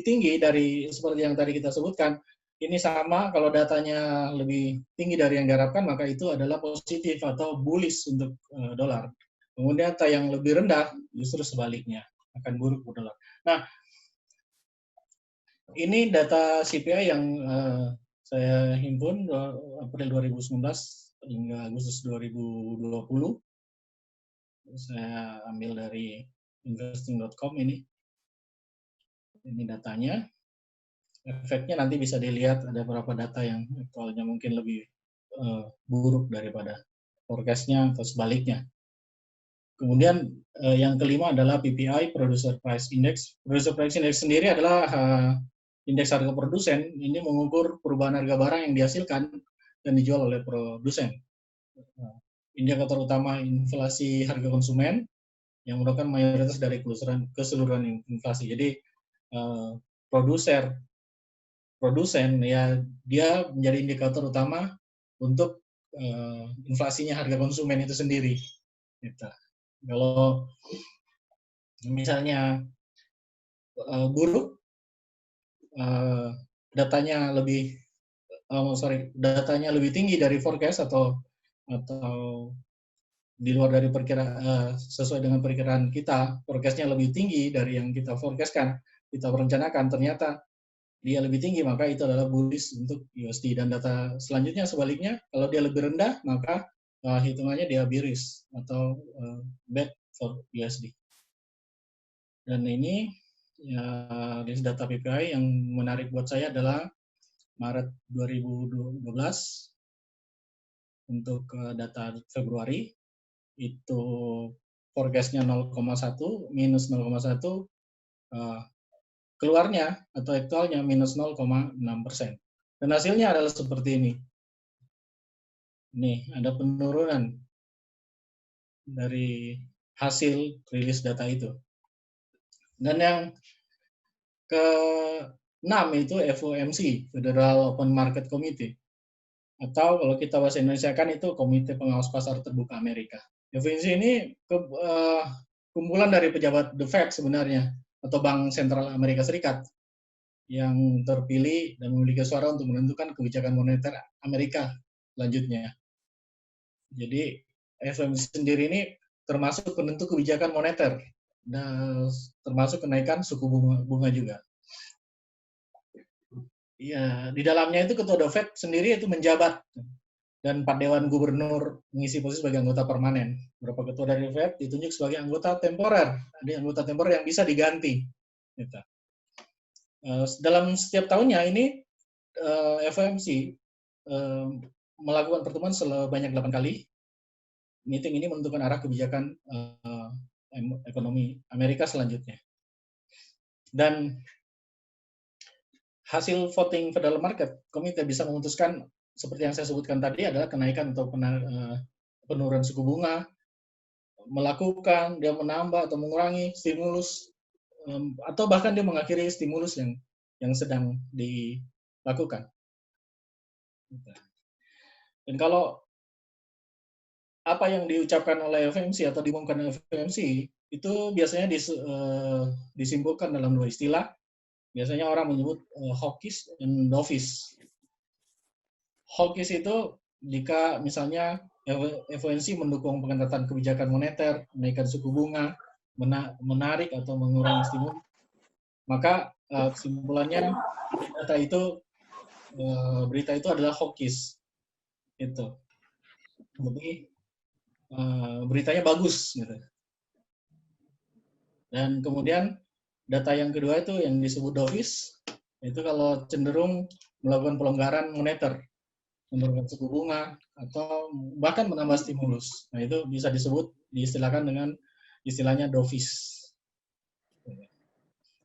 tinggi dari seperti yang tadi kita sebutkan, ini sama kalau datanya lebih tinggi dari yang diharapkan, maka itu adalah positif atau bullish untuk dolar. Kemudian data yang lebih rendah justru sebaliknya, akan buruk untuk dolar. Nah, ini data CPI yang saya himpun April 2019 hingga Agustus 2020. Saya ambil dari investing.com ini. Ini datanya. Efeknya nanti bisa dilihat ada beberapa data yang aktualnya mungkin lebih buruk daripada forecast-nya atau sebaliknya. Kemudian yang kelima adalah PPI, Producer Price Index. Producer Price Index sendiri adalah indeks harga produsen. Ini mengukur perubahan harga barang yang dihasilkan dan dijual oleh produsen. Indikator utama inflasi harga konsumen yang merupakan mayoritas dari keseluruhan inflasi. Jadi produsen ya dia menjadi indikator utama untuk inflasinya harga konsumen itu sendiri. Gitu. Kalau misalnya buruk, datanya lebih tinggi dari forecast atau di luar dari perkiraan sesuai dengan perkiraan kita, forecast-nya lebih tinggi dari yang kita forecast-kan, kita merencanakan, ternyata dia lebih tinggi, maka itu adalah bullish untuk USD. Dan data selanjutnya sebaliknya, kalau dia lebih rendah, maka hitungannya dia bearish atau bad for USD. Dan ini ya, data PPI yang menarik buat saya adalah Maret 2012 untuk data Februari itu forecast-nya 0,1 minus 0,1 keluarnya atau aktualnya minus 0,6%. Dan hasilnya adalah seperti ini. Nih, ada penurunan dari hasil rilis data itu. Dan yang ke-6 itu FOMC, Federal Open Market Committee. Atau kalau kita bahasa Indonesia kan itu Komite Pengawas Pasar Terbuka Amerika. FOMC ini kumpulan dari pejabat The Fed sebenarnya, atau Bank Sentral Amerika Serikat, yang terpilih dan memiliki suara untuk menentukan kebijakan moneter Amerika selanjutnya. Jadi FOMC sendiri ini termasuk penentu kebijakan moneter, dan termasuk kenaikan suku bunga juga. Ya, di dalamnya itu ketua The Fed sendiri itu menjabat. dan 4 dewan gubernur mengisi posisi sebagai anggota permanen. Beberapa ketua dari Fed ditunjuk sebagai anggota temporer. Ada anggota temporer yang bisa diganti. Gitu. Dalam setiap tahunnya ini FOMC melakukan pertemuan sebanyak 8 kali. Meeting ini menentukan arah kebijakan ekonomi Amerika selanjutnya. Dan hasil voting Federal Market Committee bisa memutuskan seperti yang saya sebutkan tadi adalah kenaikan atau penurunan suku bunga, melakukan, dia menambah atau mengurangi stimulus, atau bahkan dia mengakhiri stimulus yang sedang dilakukan. Dan kalau apa yang diucapkan oleh FOMC atau diumumkan oleh FOMC itu biasanya disimpulkan dalam 2 istilah. Biasanya orang menyebut hawkish dan dovish. Hawkish itu jika misalnya FOMC mendukung pengetatan kebijakan moneter, menaikkan suku bunga, menarik atau mengurangi stimulus, maka kesimpulannya berita itu adalah hawkish. Itu. Jadi beritanya bagus gitu. Dan kemudian data yang kedua itu yang disebut dovish, itu kalau cenderung melakukan pelonggaran moneter, menurunkan suku bunga atau bahkan menambah stimulus. Nah, itu bisa diistilahkan dengan istilahnya dovish.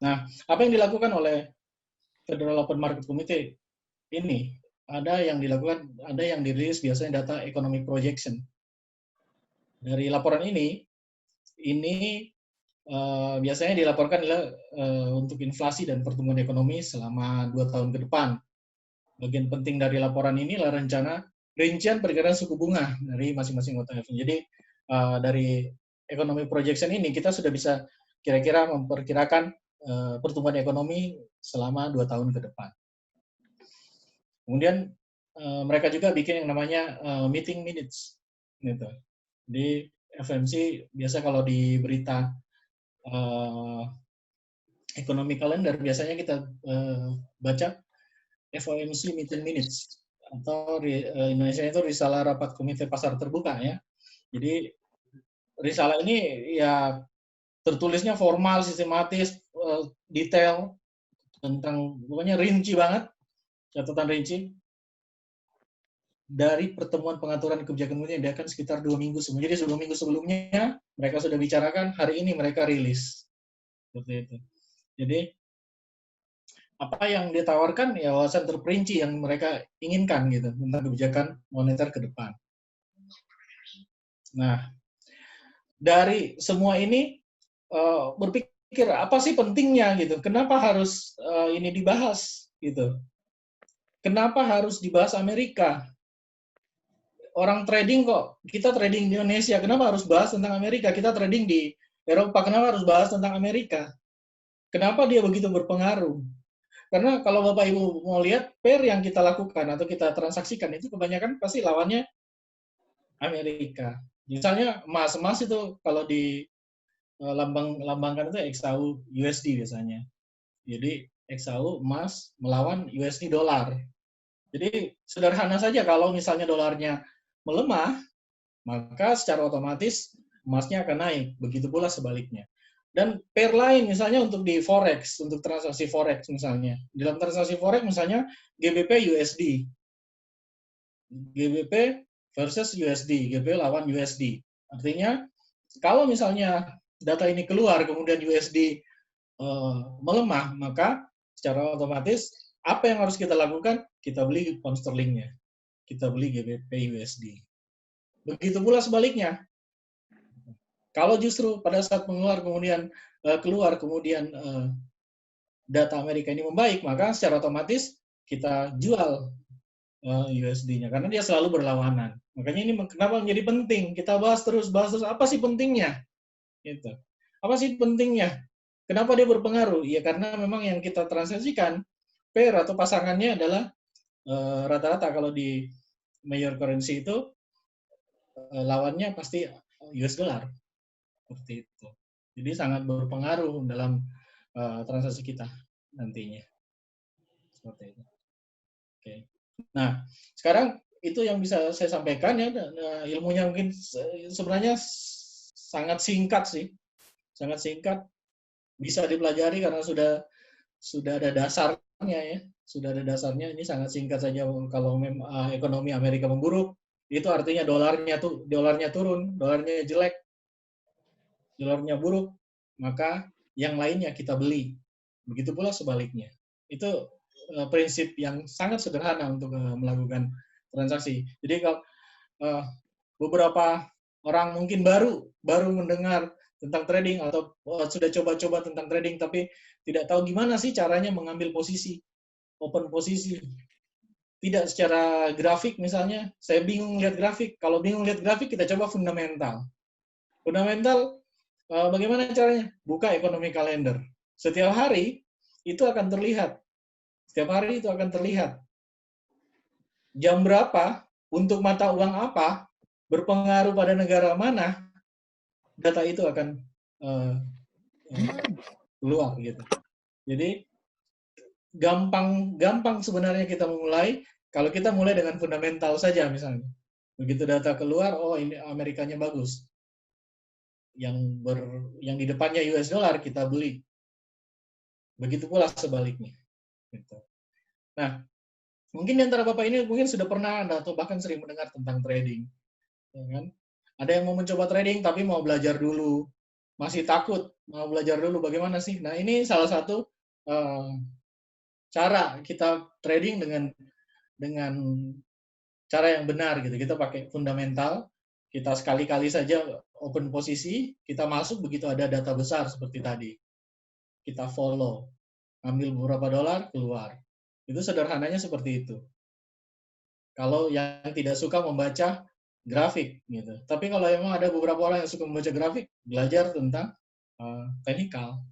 Nah, apa yang dilakukan oleh Federal Open Market Committee ini? Ada yang dirilis biasanya data economic projection. Dari laporan ini biasanya dilaporkan adalah untuk inflasi dan pertumbuhan ekonomi selama 2 tahun ke depan. Bagian penting dari laporan ini adalah rincian perkiraan suku bunga dari masing-masing anggota FOMC. Jadi dari economic projection ini kita sudah bisa kira-kira memperkirakan pertumbuhan ekonomi selama 2 tahun ke depan. Kemudian mereka juga bikin yang namanya meeting minutes. Gitu. Di FOMC biasa kalau di berita ekonomi kalender biasanya kita baca FOMC meeting minutes atau Indonesia itu risalah rapat komite pasar terbuka ya. Jadi risalah ini ya tertulisnya formal, sistematis, detail tentang pokoknya rinci banget, catatan rinci dari pertemuan pengaturan kebijakan moneter yang diadakan sekitar 2 minggu sebelumnya. Jadi 2 minggu sebelumnya mereka sudah bicarakan, hari ini mereka rilis. Seperti itu. Jadi apa yang ditawarkan ya wawasan terperinci yang mereka inginkan gitu tentang kebijakan moneter ke depan. Nah, dari semua ini berpikir apa sih pentingnya gitu? Kenapa harus ini dibahas gitu? Kenapa harus dibahas Amerika? Orang trading kok, kita trading di Indonesia, kenapa harus bahas tentang Amerika? Kita trading di Eropa, kenapa harus bahas tentang Amerika? Kenapa dia begitu berpengaruh? Karena kalau Bapak Ibu mau lihat, pair yang kita lakukan atau kita transaksikan itu kebanyakan pasti lawannya Amerika. Misalnya emas itu kalau di lambangkan itu XAU USD biasanya. Jadi XAU emas melawan USD dolar. Jadi sederhana saja kalau misalnya dolarnya melemah, maka secara otomatis emasnya akan naik. Begitu pula sebaliknya. Dan pair lain misalnya untuk di forex, untuk transaksi forex misalnya. Dalam transaksi forex misalnya GBP USD. GBP versus USD, GBP lawan USD. Artinya kalau misalnya data ini keluar kemudian USD melemah, maka secara otomatis apa yang harus kita lakukan? Kita beli pound sterlingnya. Kita beli GBP USD. Begitu pula sebaliknya. Kalau justru pada saat keluar kemudian data Amerika ini membaik, maka secara otomatis kita jual USD-nya karena dia selalu berlawanan. Makanya ini kenapa menjadi penting kita bahas terus apa sih pentingnya? Gitu. Apa sih pentingnya? Kenapa dia berpengaruh? Ya karena memang yang kita transaksikan pair atau pasangannya adalah rata-rata kalau di major currency itu lawannya pasti US dollar. Seperti itu. Jadi sangat berpengaruh dalam transaksi kita nantinya. Seperti itu. Oke. Nah, sekarang itu yang bisa saya sampaikan ya. Ilmunya mungkin sebenarnya sangat singkat sih, sangat singkat, bisa dipelajari karena sudah ada dasarnya ya, sudah ada dasarnya. Ini sangat singkat saja. Kalau ekonomi Amerika memburuk, itu artinya dolarnya turun, dolarnya jelek, dolarnya buruk, maka yang lainnya kita beli. Begitu pula sebaliknya. Itu prinsip yang sangat sederhana untuk melakukan transaksi. Jadi kalau beberapa orang mungkin baru mendengar tentang trading atau sudah coba-coba tentang trading tapi tidak tahu gimana sih caranya mengambil posisi, open posisi. Tidak secara grafik misalnya, saya bingung lihat grafik. Kalau bingung lihat grafik, kita coba fundamental. Fundamental, bagaimana caranya? Buka ekonomi kalender. Setiap hari itu akan terlihat. Setiap hari itu akan terlihat. Jam berapa, untuk mata uang apa, berpengaruh pada negara mana, data itu akan keluar gitu. Jadi gampang sebenarnya kita memulai kalau kita mulai dengan fundamental saja misalnya. Begitu data keluar, oh ini Amerikanya bagus. Yang di depannya US dollar kita beli. Begitu pula sebaliknya. Gitu. Nah, mungkin di antara Bapak ini mungkin sudah pernah atau bahkan sering mendengar tentang trading. Ya kan? Ada yang mau mencoba trading tapi mau belajar dulu. Masih takut mau belajar dulu bagaimana sih? Nah, ini salah satu cara kita trading dengan cara yang benar gitu. Kita pakai fundamental, kita sekali-kali saja open posisi, kita masuk begitu ada data besar seperti tadi. Kita follow, ambil beberapa dolar, keluar. Itu sederhananya seperti itu. Kalau yang tidak suka membaca grafik gitu. Tapi kalau emang ada beberapa orang yang suka membaca grafik, belajar tentang teknikal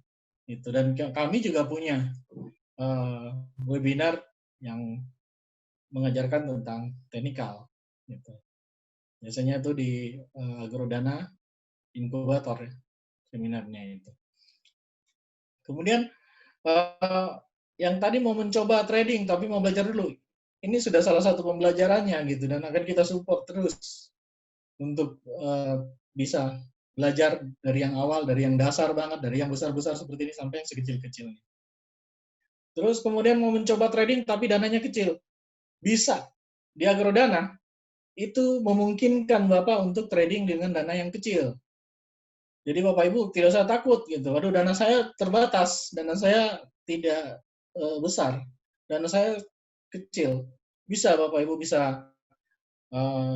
gitu. Dan kami juga punya webinar yang mengajarkan tentang teknikal gitu. Biasanya itu di Agrodana Inkubator ya, seminarnya itu. Kemudian yang tadi mau mencoba trading tapi mau belajar dulu, ini sudah salah satu pembelajarannya gitu, dan akan kita support terus untuk bisa belajar dari yang awal, dari yang dasar banget, dari yang besar-besar seperti ini sampai yang sekecil-kecilnya. Terus kemudian mau mencoba trading tapi dananya kecil, bisa. Di Agrodana itu memungkinkan Bapak untuk trading dengan dana yang kecil. Jadi Bapak Ibu tidak usah takut gitu. Waduh, dana saya terbatas, dana saya tidak besar, dana saya kecil. Bisa Bapak Ibu bisa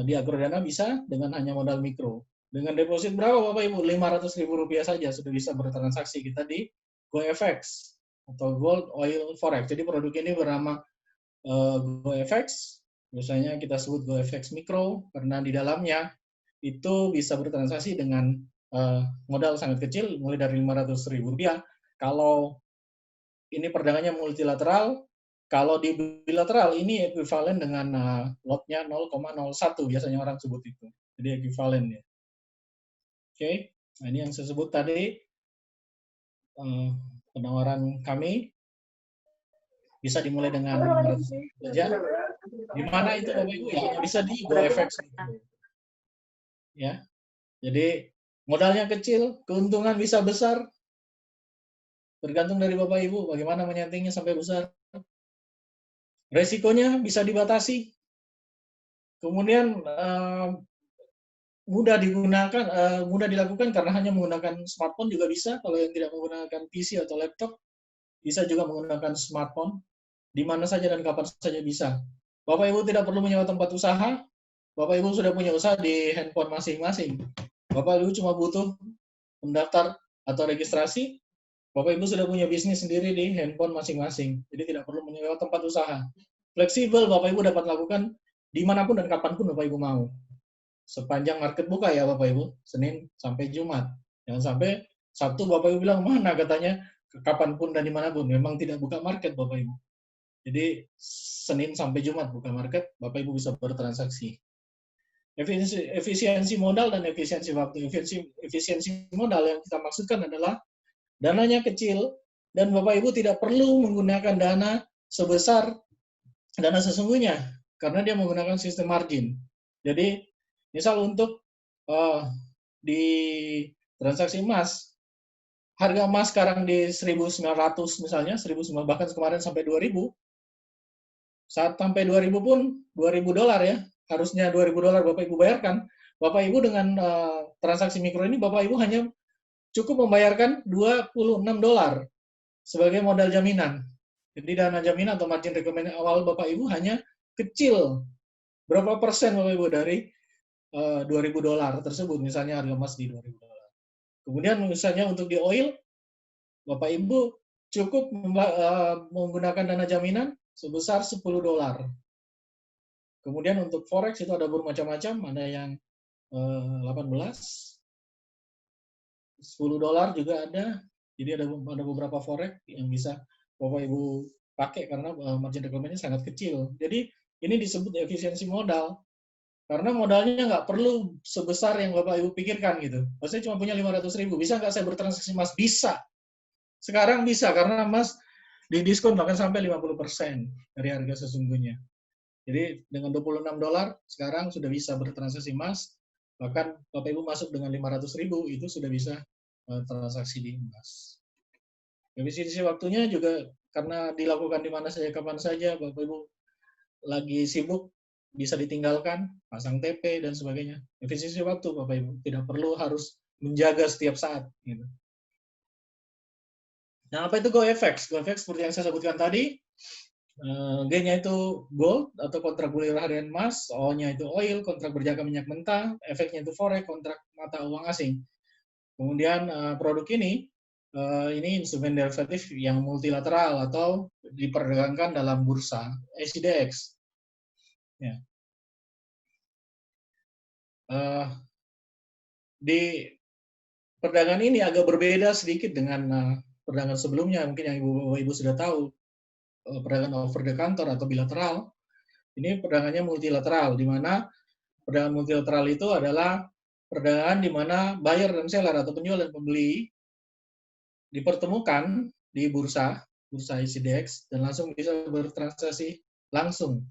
di Agrodana bisa dengan hanya modal mikro. Dengan deposit berapa Bapak Ibu? Rp500.000 saja sudah bisa bertransaksi kita di GoFX atau Gold Oil Forex. Jadi produk ini bernama GoFX. Biasanya kita sebut GoFX Mikro karena di dalamnya itu bisa bertransaksi dengan modal sangat kecil, mulai dari Rp500.000. Kalau ini perdagangannya multilateral, kalau di bilateral ini ekuivalen dengan lotnya 0,01, biasanya orang sebut itu. Jadi ekuivalen ya. Oke, nah ini yang saya sebut tadi, penawaran kami bisa dimulai dengan saja. Di mana itu Bapak Ibu ya? Bisa di GoFX. Ya. Jadi modalnya kecil, keuntungan bisa besar. Tergantung dari Bapak Ibu bagaimana menyetingnya sampai besar. Resikonya bisa dibatasi. Kemudian mudah digunakan, mudah dilakukan karena hanya menggunakan smartphone juga bisa. Kalau yang tidak menggunakan PC atau laptop, bisa juga menggunakan smartphone. Di mana saja dan kapan saja bisa. Bapak Ibu tidak perlu menyewa tempat usaha. Bapak Ibu sudah punya usaha di handphone masing-masing. Bapak Ibu cuma butuh mendaftar atau registrasi. Bapak Ibu sudah punya bisnis sendiri di handphone masing-masing. Jadi tidak perlu menyewa tempat usaha. Fleksibel Bapak Ibu dapat lakukan dimanapun dan kapanpun Bapak Ibu mau. Sepanjang market buka ya Bapak Ibu, Senin sampai Jumat. Jangan sampai Sabtu Bapak Ibu bilang, mana katanya kapanpun dan dimanapun. Memang tidak buka market Bapak Ibu. Jadi Senin sampai Jumat buka market, Bapak Ibu bisa bertransaksi. Efisiensi modal dan efisiensi waktu. Efisiensi modal yang kita maksudkan adalah dananya kecil dan Bapak Ibu tidak perlu menggunakan dana sebesar dana sesungguhnya. karena dia menggunakan sistem margin. Jadi misal untuk di transaksi emas, harga emas sekarang di 1.900 misalnya, 1.900 bahkan kemarin sampai 2.000. Saat sampai 2.000 pun, 2.000 dolar ya, harusnya 2.000 dolar Bapak Ibu bayarkan. Bapak Ibu dengan transaksi mikro ini, Bapak Ibu hanya cukup membayarkan 26 dolar sebagai modal jaminan. Jadi dana jaminan atau margin requirement awal Bapak Ibu hanya kecil. Berapa persen Bapak Ibu dari 2.000 dolar tersebut, misalnya harga emas di 2.000 dolar. Kemudian misalnya untuk di oil, Bapak Ibu cukup menggunakan dana jaminan sebesar 10 dolar. Kemudian untuk forex itu ada bermacam-macam, ada yang 18, 10 dolar juga ada. Jadi ada beberapa forex yang bisa Bapak Ibu pakai karena margin requirement-nya sangat kecil. Jadi ini disebut efisiensi modal. Karena modalnya nggak perlu sebesar yang Bapak Ibu pikirkan gitu. Maksudnya cuma punya 500.000, bisa nggak saya bertransaksi emas? Bisa. Sekarang bisa, karena emas didiskon bahkan sampai 50% dari harga sesungguhnya. Jadi dengan 26 dolar sekarang sudah bisa bertransaksi emas, bahkan Bapak Ibu masuk dengan 500.000 itu sudah bisa transaksi di emas. Efisiensi waktunya juga karena dilakukan di mana saja, kapan saja, Bapak Ibu lagi sibuk, bisa ditinggalkan, pasang TP, dan sebagainya. Efisiensi waktu, Bapak Ibu. Tidak perlu harus menjaga setiap saat. Gitu. Nah, apa itu GoFX? GoFX seperti yang saya sebutkan tadi, G-nya itu gold atau kontrak bulir harian emas, O-nya itu oil, kontrak berjangka minyak mentah, efeknya itu forex, kontrak mata uang asing. Kemudian produk ini instrumen derivatif yang multilateral atau diperdagangkan dalam bursa ICDX. Ya. Di perdagangan ini agak berbeda sedikit dengan perdagangan sebelumnya, mungkin yang Ibu sudah tahu, perdagangan over the counter atau bilateral. Ini perdagangannya multilateral, di mana perdagangan multilateral itu adalah perdagangan di mana buyer dan seller atau penjual dan pembeli dipertemukan di bursa ICDX dan langsung bisa bertransaksi langsung.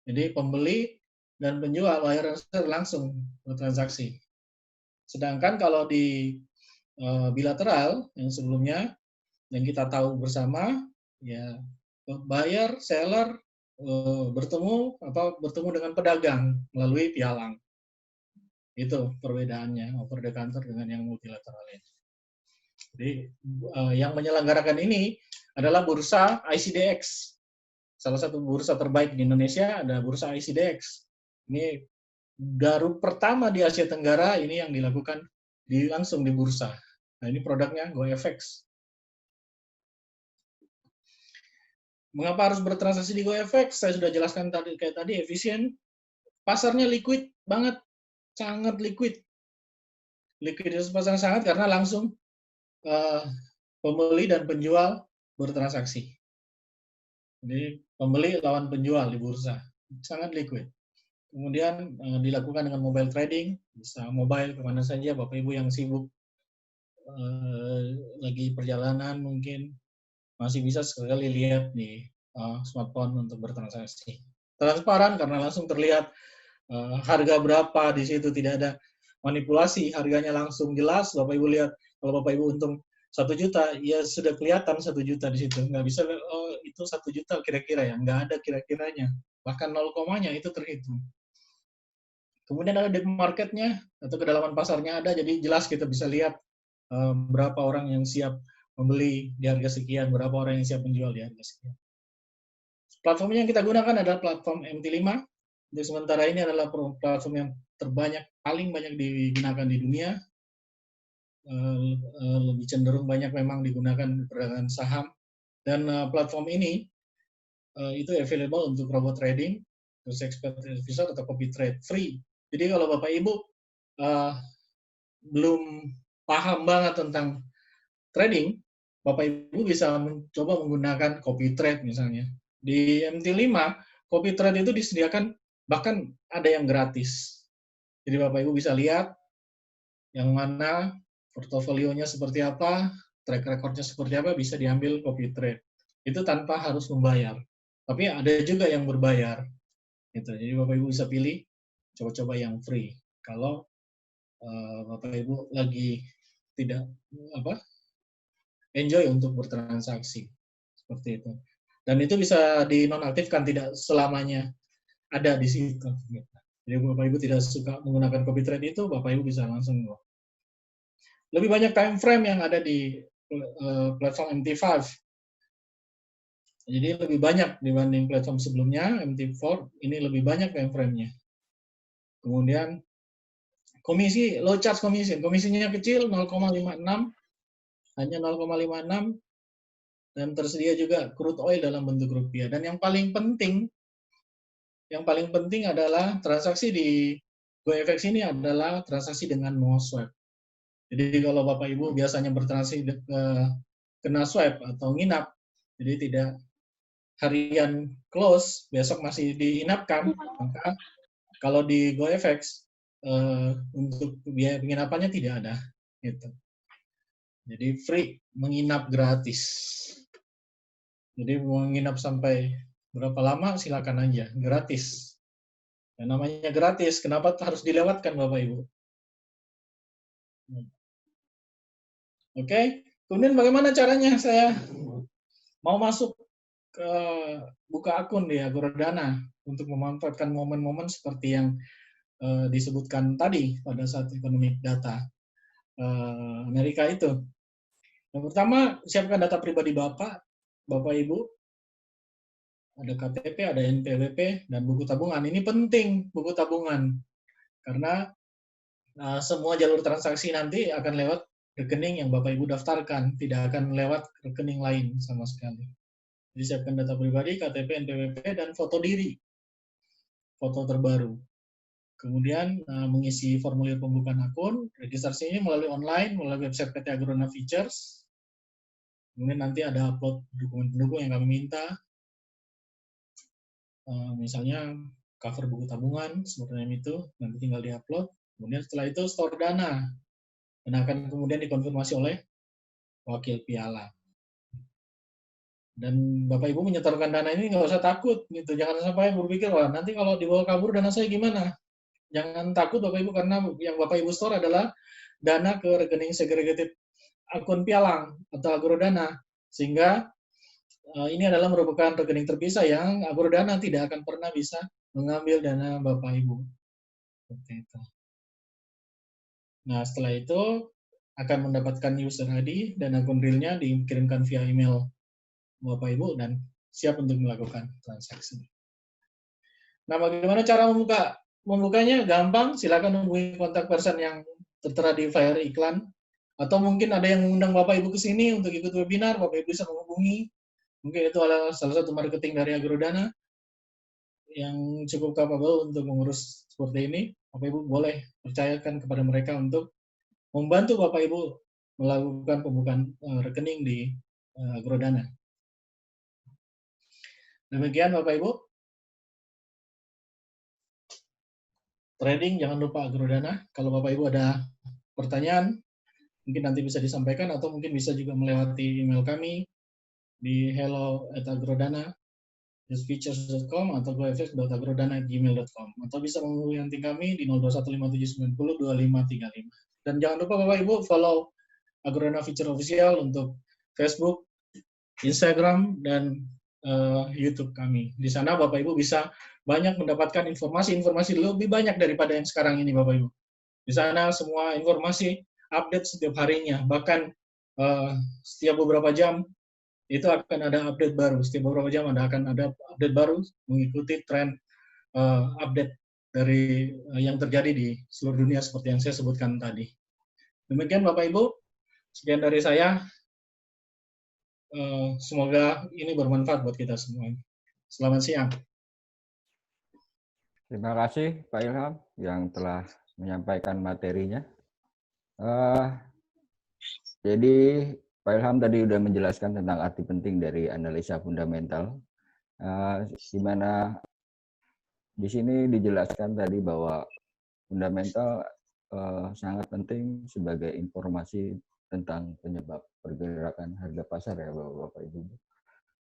Jadi pembeli dan penjual, buyer dan seller langsung bertransaksi. Sedangkan kalau di bilateral yang sebelumnya yang kita tahu bersama, ya buyer, seller bertemu dengan pedagang melalui pialang. Itu perbedaannya over the counter dengan yang multilateral ini. Jadi yang menyelenggarakan ini adalah bursa ICDX. Salah satu bursa terbaik di Indonesia ada bursa ICDX. Ini baru pertama di Asia Tenggara ini yang dilakukan langsung di bursa. Nah, ini produknya GoFX. Mengapa harus bertransaksi di GoFX? Saya sudah jelaskan tadi, efisien. Pasarnya liquid banget, sangat liquid. Likuiditas pasar sangat karena langsung pembeli dan penjual bertransaksi. Jadi pembeli lawan penjual di bursa, sangat liquid. Kemudian dilakukan dengan mobile trading, bisa mobile kemana saja, Bapak Ibu yang sibuk lagi perjalanan mungkin masih bisa sekali lihat di smartphone untuk bertransaksi. Transparan karena langsung terlihat harga berapa di situ, tidak ada manipulasi, harganya langsung jelas. Bapak Ibu lihat, kalau Bapak Ibu untung 1 juta, ya sudah kelihatan 1 juta di situ. Nggak bisa, oh itu 1 juta kira-kira ya, nggak ada kira-kiranya. Bahkan 0,nya itu terhitung. Kemudian ada deep marketnya, atau kedalaman pasarnya ada, jadi jelas kita bisa lihat berapa orang yang siap membeli di harga sekian, berapa orang yang siap menjual di harga sekian. Platform yang kita gunakan adalah platform MT5. Untuk sementara ini adalah platform yang paling banyak digunakan di dunia. Lebih cenderung banyak memang digunakan perdagangan saham. Dan platform ini itu available untuk robot trading, terus expert advisor atau copy trade free. Jadi kalau Bapak Ibu belum paham banget tentang trading, Bapak Ibu bisa mencoba menggunakan copy trade misalnya. Di MT5, copy trade itu disediakan, bahkan ada yang gratis. Jadi Bapak Ibu bisa lihat yang mana portofolionya seperti apa, track record-nya seperti apa, bisa diambil copy trade. Itu tanpa harus membayar. Tapi ada juga yang berbayar. Gitu. Jadi Bapak Ibu bisa pilih coba-coba yang free. Kalau Bapak Ibu lagi tidak enjoy untuk bertransaksi seperti itu. Dan itu bisa dinonaktifkan, tidak selamanya ada di situ. Jadi Bapak Ibu tidak suka menggunakan copy trade itu, Bapak Ibu bisa langsung go. Lebih banyak time frame yang ada di platform MT5. Jadi lebih banyak dibanding platform sebelumnya, MT4 ini lebih banyak time frame-nya. Kemudian komisi, low charge commission, komisinya kecil 0,56, hanya 0,56, dan tersedia juga crude oil dalam bentuk rupiah. Dan yang paling penting adalah transaksi di GoFX ini adalah transaksi dengan no swap. Jadi kalau Bapak Ibu biasanya bertransaksi kena swap atau nginap, jadi tidak harian close, besok masih diinapkan, maka kalau di GoFX untuk biaya penginapannya tidak ada. Gitu. Jadi free, menginap gratis. Jadi mau nginap sampai berapa lama silakan aja, gratis. Yang namanya gratis, kenapa harus dilewatkan Bapak Ibu? Oke, kemudian bagaimana caranya saya mau masuk ke buka akun di Agoradana untuk memanfaatkan momen-momen seperti yang disebutkan tadi pada saat economic data Amerika itu. Yang pertama, siapkan data pribadi Bapak Ibu, ada KTP, ada NPWP, dan buku tabungan. Ini penting, buku tabungan. Karena semua jalur transaksi nanti akan lewat rekening yang Bapak Ibu daftarkan, tidak akan lewat rekening lain sama sekali. Jadi siapkan data pribadi, KTP, NPWP, dan foto diri, foto terbaru. Kemudian mengisi formulir pembukaan akun, registrasinya melalui online, melalui website PT Agrona Features. Kemudian nanti ada upload dokumen pendukung yang kami minta, misalnya cover buku tabungan, seperti itu, nanti tinggal di-upload. Kemudian setelah itu store dana, dan akan kemudian dikonfirmasi oleh wakil piala. Dan Bapak Ibu menyetorkan dana ini nggak usah takut, gitu. Jangan sampai berpikir, wah nanti kalau dibawa kabur dana saya gimana? Jangan takut Bapak Ibu, karena yang Bapak Ibu store adalah dana ke rekening segregated akun pialang atau Agoradana, sehingga ini adalah merupakan rekening terpisah yang Agoradana tidak akan pernah bisa mengambil dana Bapak Ibu. Seperti itu. Nah, setelah itu akan mendapatkan user ID dan akun realnya dikirimkan via email Bapak Ibu dan siap untuk melakukan transaksi. Nah, bagaimana cara membukanya? Gampang, silakan hubungi kontak person yang tertera di flyer iklan, atau mungkin ada yang mengundang Bapak Ibu ke sini untuk ikut webinar, Bapak Ibu bisa menghubungi. Mungkin itu adalah salah satu marketing dari Agoradana yang cukup capable untuk mengurus seperti ini. Bapak Ibu boleh percayakan kepada mereka untuk membantu Bapak Ibu melakukan pembukaan rekening di Agoradana. Demikian Bapak Ibu. Trading jangan lupa Agoradana. Kalau Bapak Ibu ada pertanyaan, mungkin nanti bisa disampaikan atau mungkin bisa juga melewati email kami di hello@agoradana.features.com atau gofx.agoradana@gmail.com, atau bisa menghubungi nanti kami di 021579025535. Dan jangan lupa Bapak Ibu follow Agoradana Feature Official untuk Facebook, Instagram, dan YouTube kami. Di sana Bapak Ibu bisa banyak mendapatkan informasi-informasi lebih banyak daripada yang sekarang ini Bapak Ibu. Di sana semua informasi update setiap harinya, bahkan setiap beberapa jam itu akan ada update baru. Setiap beberapa jam akan ada update baru mengikuti tren update dari yang terjadi di seluruh dunia seperti yang saya sebutkan tadi. Demikian Bapak Ibu, sekian dari saya. Semoga ini bermanfaat buat kita semua. Selamat siang. Terima kasih Pak Ilham yang telah menyampaikan materinya. Jadi Pak Ilham tadi sudah menjelaskan tentang arti penting dari analisa fundamental, di mana di sini dijelaskan tadi bahwa fundamental sangat penting sebagai informasi tentang penyebab pergerakan harga pasar ya Bapak Ibu.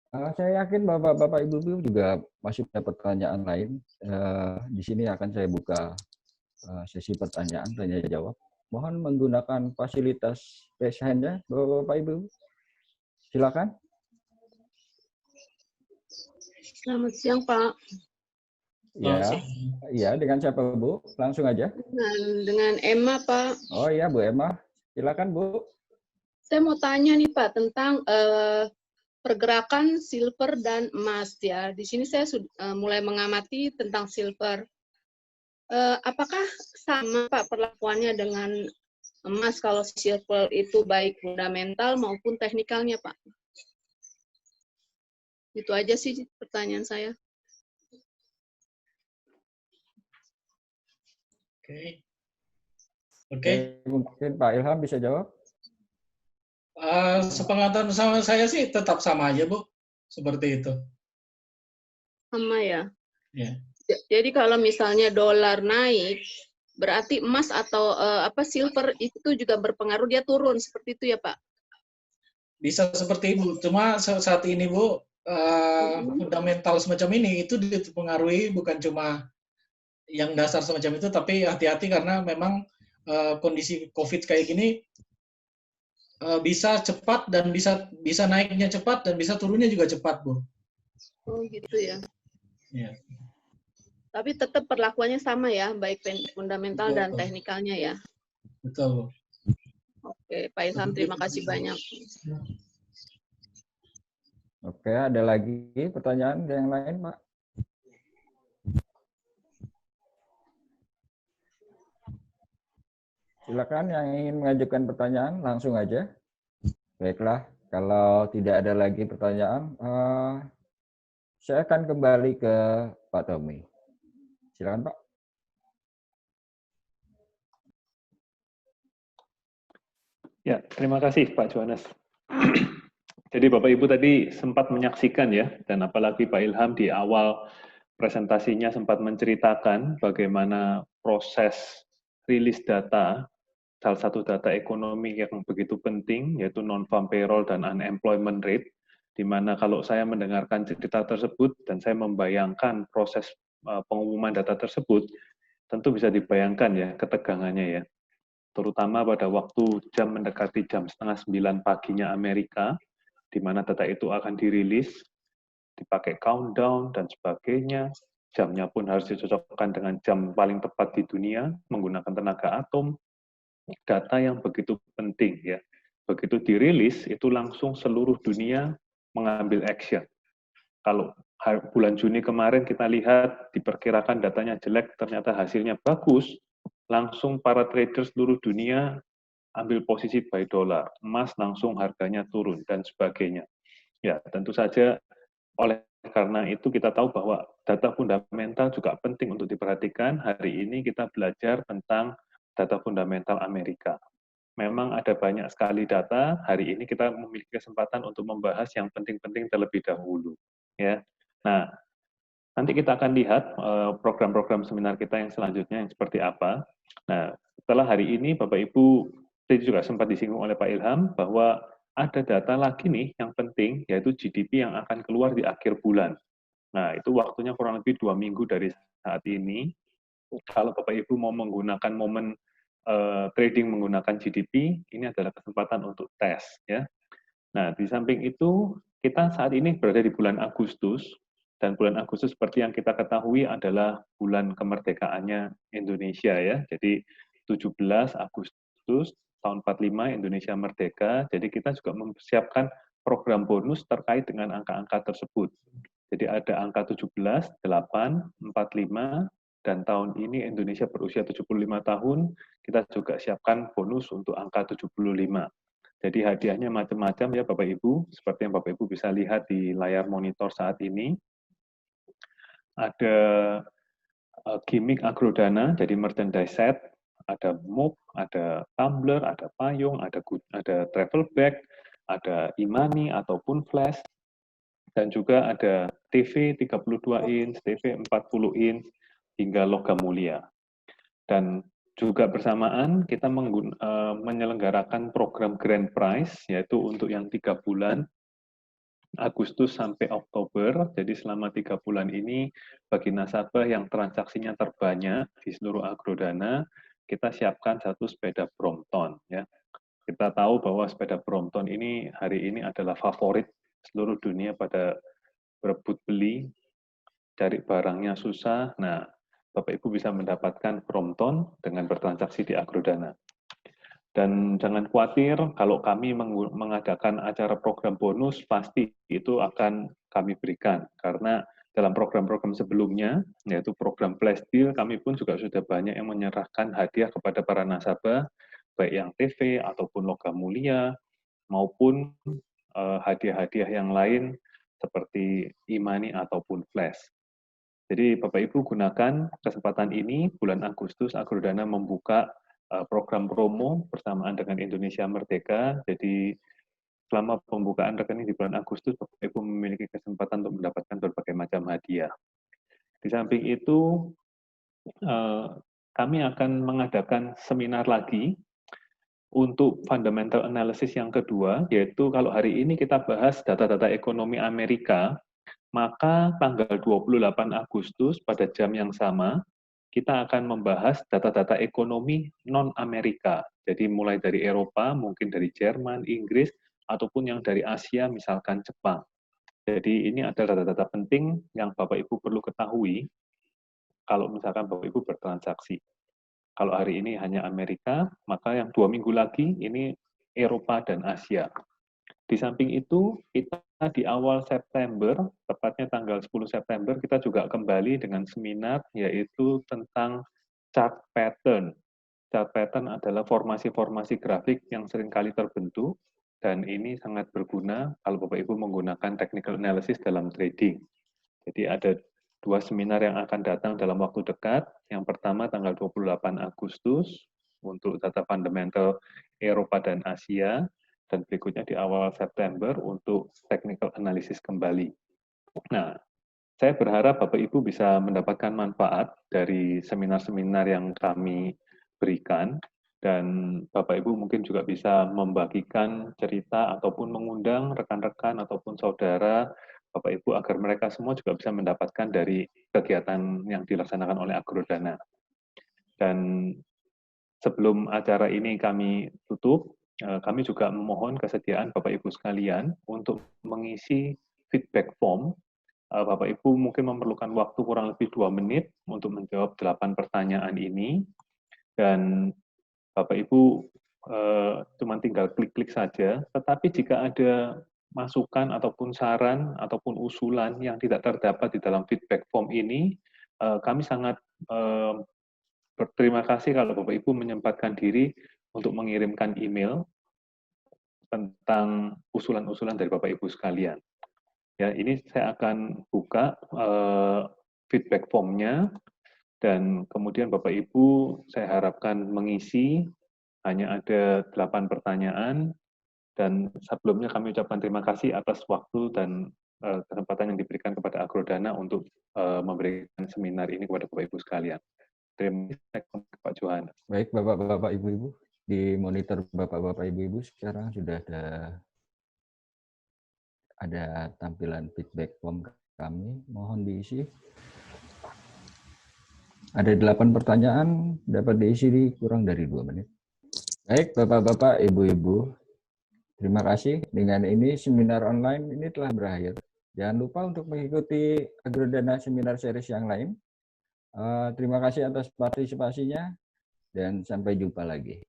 Saya yakin Bapak Ibu juga masih punya pertanyaan lain. Di sini akan saya buka sesi pertanyaan tanya jawab. Mohon menggunakan fasilitas raise hand-nya, Bapak Ibu. Silakan. Selamat siang, Pak. Ya, dengan siapa Bu? Langsung aja. Dengan Emma, Pak. Oh iya, Bu Emma. Silakan Bu. Saya mau tanya nih, Pak, tentang pergerakan silver dan emas ya. Di sini saya sudah mulai mengamati tentang silver. Apakah sama Pak perlakuannya dengan emas kalau silver itu baik fundamental maupun teknikalnya, Pak? Itu aja sih pertanyaan saya. Oke. Mungkin Pak Ilham bisa jawab. Sepengetahuan sama saya sih tetap sama aja, Bu. Seperti itu. Sama ya? Ya. Jadi kalau misalnya dolar naik, berarti emas atau silver itu juga berpengaruh, dia turun seperti itu ya Pak? Bisa seperti itu. Cuma saat ini Bu, fundamental semacam ini itu dipengaruhi bukan cuma yang dasar semacam itu, tapi hati-hati karena memang kondisi COVID kayak gini bisa cepat dan bisa naiknya cepat dan bisa turunnya juga cepat, Bu. Oh gitu ya. Ya. Tapi tetap perlakuannya sama ya, baik fundamental Betul. dan teknikalnya ya. Betul, Bu. Oke, Pak Ilham, terima kasih banyak. Oke, ada lagi pertanyaan yang lain, Pak? Silakan yang ingin mengajukan pertanyaan, langsung aja. Baiklah, kalau tidak ada lagi pertanyaan, saya akan kembali ke Pak Tommy. Silakan, Pak. Ya, terima kasih Pak Johannes. Jadi Bapak Ibu tadi sempat menyaksikan ya, dan apalagi Pak Ilham di awal presentasinya sempat menceritakan bagaimana proses rilis data, salah satu data ekonomi yang begitu penting, yaitu non-farm payroll dan unemployment rate, di mana kalau saya mendengarkan cerita tersebut dan saya membayangkan proses pengumuman data tersebut, tentu bisa dibayangkan ya ketegangannya ya. Terutama pada waktu jam mendekati jam 8:30 paginya Amerika, di mana data itu akan dirilis, dipakai countdown dan sebagainya, jamnya pun harus dicocokkan dengan jam paling tepat di dunia, menggunakan tenaga atom, data yang begitu penting ya. Begitu dirilis, itu langsung seluruh dunia mengambil action. Kalau bulan Juni kemarin kita lihat diperkirakan datanya jelek, ternyata hasilnya bagus, langsung para trader seluruh dunia ambil posisi buy dollar, emas langsung harganya turun dan sebagainya. Ya, tentu saja oleh karena itu kita tahu bahwa data fundamental juga penting untuk diperhatikan. Hari ini kita belajar tentang data fundamental Amerika. Memang ada banyak sekali data, hari ini kita memiliki kesempatan untuk membahas yang penting-penting terlebih dahulu. Ya. Nah, nanti kita akan lihat program-program seminar kita yang selanjutnya yang seperti apa. Nah, setelah hari ini Bapak Ibu tadi juga sempat disinggung oleh Pak Ilham bahwa ada data lagi nih yang penting, yaitu GDP yang akan keluar di akhir bulan. Nah, itu waktunya kurang lebih 2 minggu dari saat ini. Kalau Bapak Ibu mau menggunakan momen trading menggunakan GDP, ini adalah kesempatan untuk tes. Ya. Nah, di samping itu, kita saat ini berada di bulan Agustus, dan bulan Agustus seperti yang kita ketahui adalah bulan kemerdekaannya Indonesia ya. Jadi 17 Agustus tahun 45 Indonesia merdeka. Jadi kita juga mempersiapkan program bonus terkait dengan angka-angka tersebut. Jadi ada angka 17, 8, 45, dan tahun ini Indonesia berusia 75 tahun, kita juga siapkan bonus untuk angka 75. Jadi hadiahnya macam-macam ya Bapak Ibu, seperti yang Bapak Ibu bisa lihat di layar monitor saat ini. Ada gimmick agrodana, jadi merchandise set, ada mug, ada tumbler, ada payung, ada travel bag, ada e-money ataupun flash, dan juga ada TV 32 inch, TV 40 inch, hingga logam mulia. Dan juga bersamaan kita menyelenggarakan program Grand Prize, yaitu untuk yang 3 bulan, Agustus sampai Oktober, jadi selama 3 bulan ini bagi nasabah yang transaksinya terbanyak di seluruh Agrodana, kita siapkan satu sepeda Brompton. Ya. Kita tahu bahwa sepeda Brompton ini hari ini adalah favorit seluruh dunia pada berebut beli, cari barangnya susah. Nah, Bapak Ibu bisa mendapatkan Brompton dengan bertransaksi di Agrodana. Dan jangan khawatir, kalau kami mengadakan acara program bonus, pasti itu akan kami berikan. Karena dalam program-program sebelumnya, yaitu program Flash Deal, kami pun juga sudah banyak yang menyerahkan hadiah kepada para nasabah, baik yang TV ataupun logam mulia, maupun hadiah-hadiah yang lain seperti e-money ataupun flash. Jadi Bapak Ibu gunakan kesempatan ini, bulan Agustus Agrodana membuka program promo bersamaan dengan Indonesia Merdeka. Jadi selama pembukaan rekening di bulan Agustus, Bapak Ibu memiliki kesempatan untuk mendapatkan berbagai macam hadiah. Di samping itu, kami akan mengadakan seminar lagi untuk fundamental analysis yang kedua, yaitu kalau hari ini kita bahas data-data ekonomi Amerika, maka tanggal 28 Agustus pada jam yang sama, kita akan membahas data-data ekonomi non-Amerika. Jadi mulai dari Eropa, mungkin dari Jerman, Inggris, ataupun yang dari Asia, misalkan Jepang. Jadi ini adalah data-data penting yang Bapak Ibu perlu ketahui kalau misalkan Bapak Ibu bertransaksi. Kalau hari ini hanya Amerika, maka yang 2 minggu lagi ini Eropa dan Asia. Di samping itu, kita di awal September, tepatnya tanggal 10 September, kita juga kembali dengan seminar, yaitu tentang chart pattern. Chart pattern adalah formasi-formasi grafik yang seringkali terbentuk, dan ini sangat berguna kalau Bapak Ibu menggunakan technical analysis dalam trading. Jadi ada 2 seminar yang akan datang dalam waktu dekat. Yang pertama tanggal 28 Agustus, untuk data fundamental Eropa dan Asia, dan berikutnya di awal September untuk technical analysis kembali. Nah, saya berharap Bapak Ibu bisa mendapatkan manfaat dari seminar-seminar yang kami berikan, dan Bapak Ibu mungkin juga bisa membagikan cerita ataupun mengundang rekan-rekan ataupun saudara Bapak Ibu agar mereka semua juga bisa mendapatkan dari kegiatan yang dilaksanakan oleh Agrodana. Dan sebelum acara ini kami tutup, kami juga memohon kesediaan Bapak Ibu sekalian untuk mengisi feedback form. Bapak Ibu mungkin memerlukan waktu kurang lebih 2 menit untuk menjawab 8 pertanyaan ini. Dan Bapak Ibu cuma tinggal klik-klik saja. Tetapi jika ada masukan ataupun saran ataupun usulan yang tidak terdapat di dalam feedback form ini, kami sangat berterima kasih kalau Bapak Ibu menyempatkan diri untuk mengirimkan email tentang usulan-usulan dari Bapak Ibu sekalian. Ya, ini saya akan buka feedback form-nya, dan kemudian Bapak Ibu saya harapkan mengisi. Hanya ada 8 pertanyaan, dan sebelumnya kami ucapkan terima kasih atas waktu dan kesempatan yang diberikan kepada Agrodana untuk memberikan seminar ini kepada Bapak Ibu sekalian. Terima kasih Pak Johannes. Baik Bapak-Bapak Ibu-Ibu, di monitor Bapak-Bapak Ibu-Ibu sekarang sudah ada tampilan feedback form kami, mohon diisi. Ada 8 pertanyaan, dapat diisi di kurang dari 2 menit. Baik Bapak-Bapak, Ibu-Ibu, terima kasih. Dengan ini seminar online ini telah berakhir. Jangan lupa untuk mengikuti Agrodana seminar series yang lain. Terima kasih atas partisipasinya dan sampai jumpa lagi.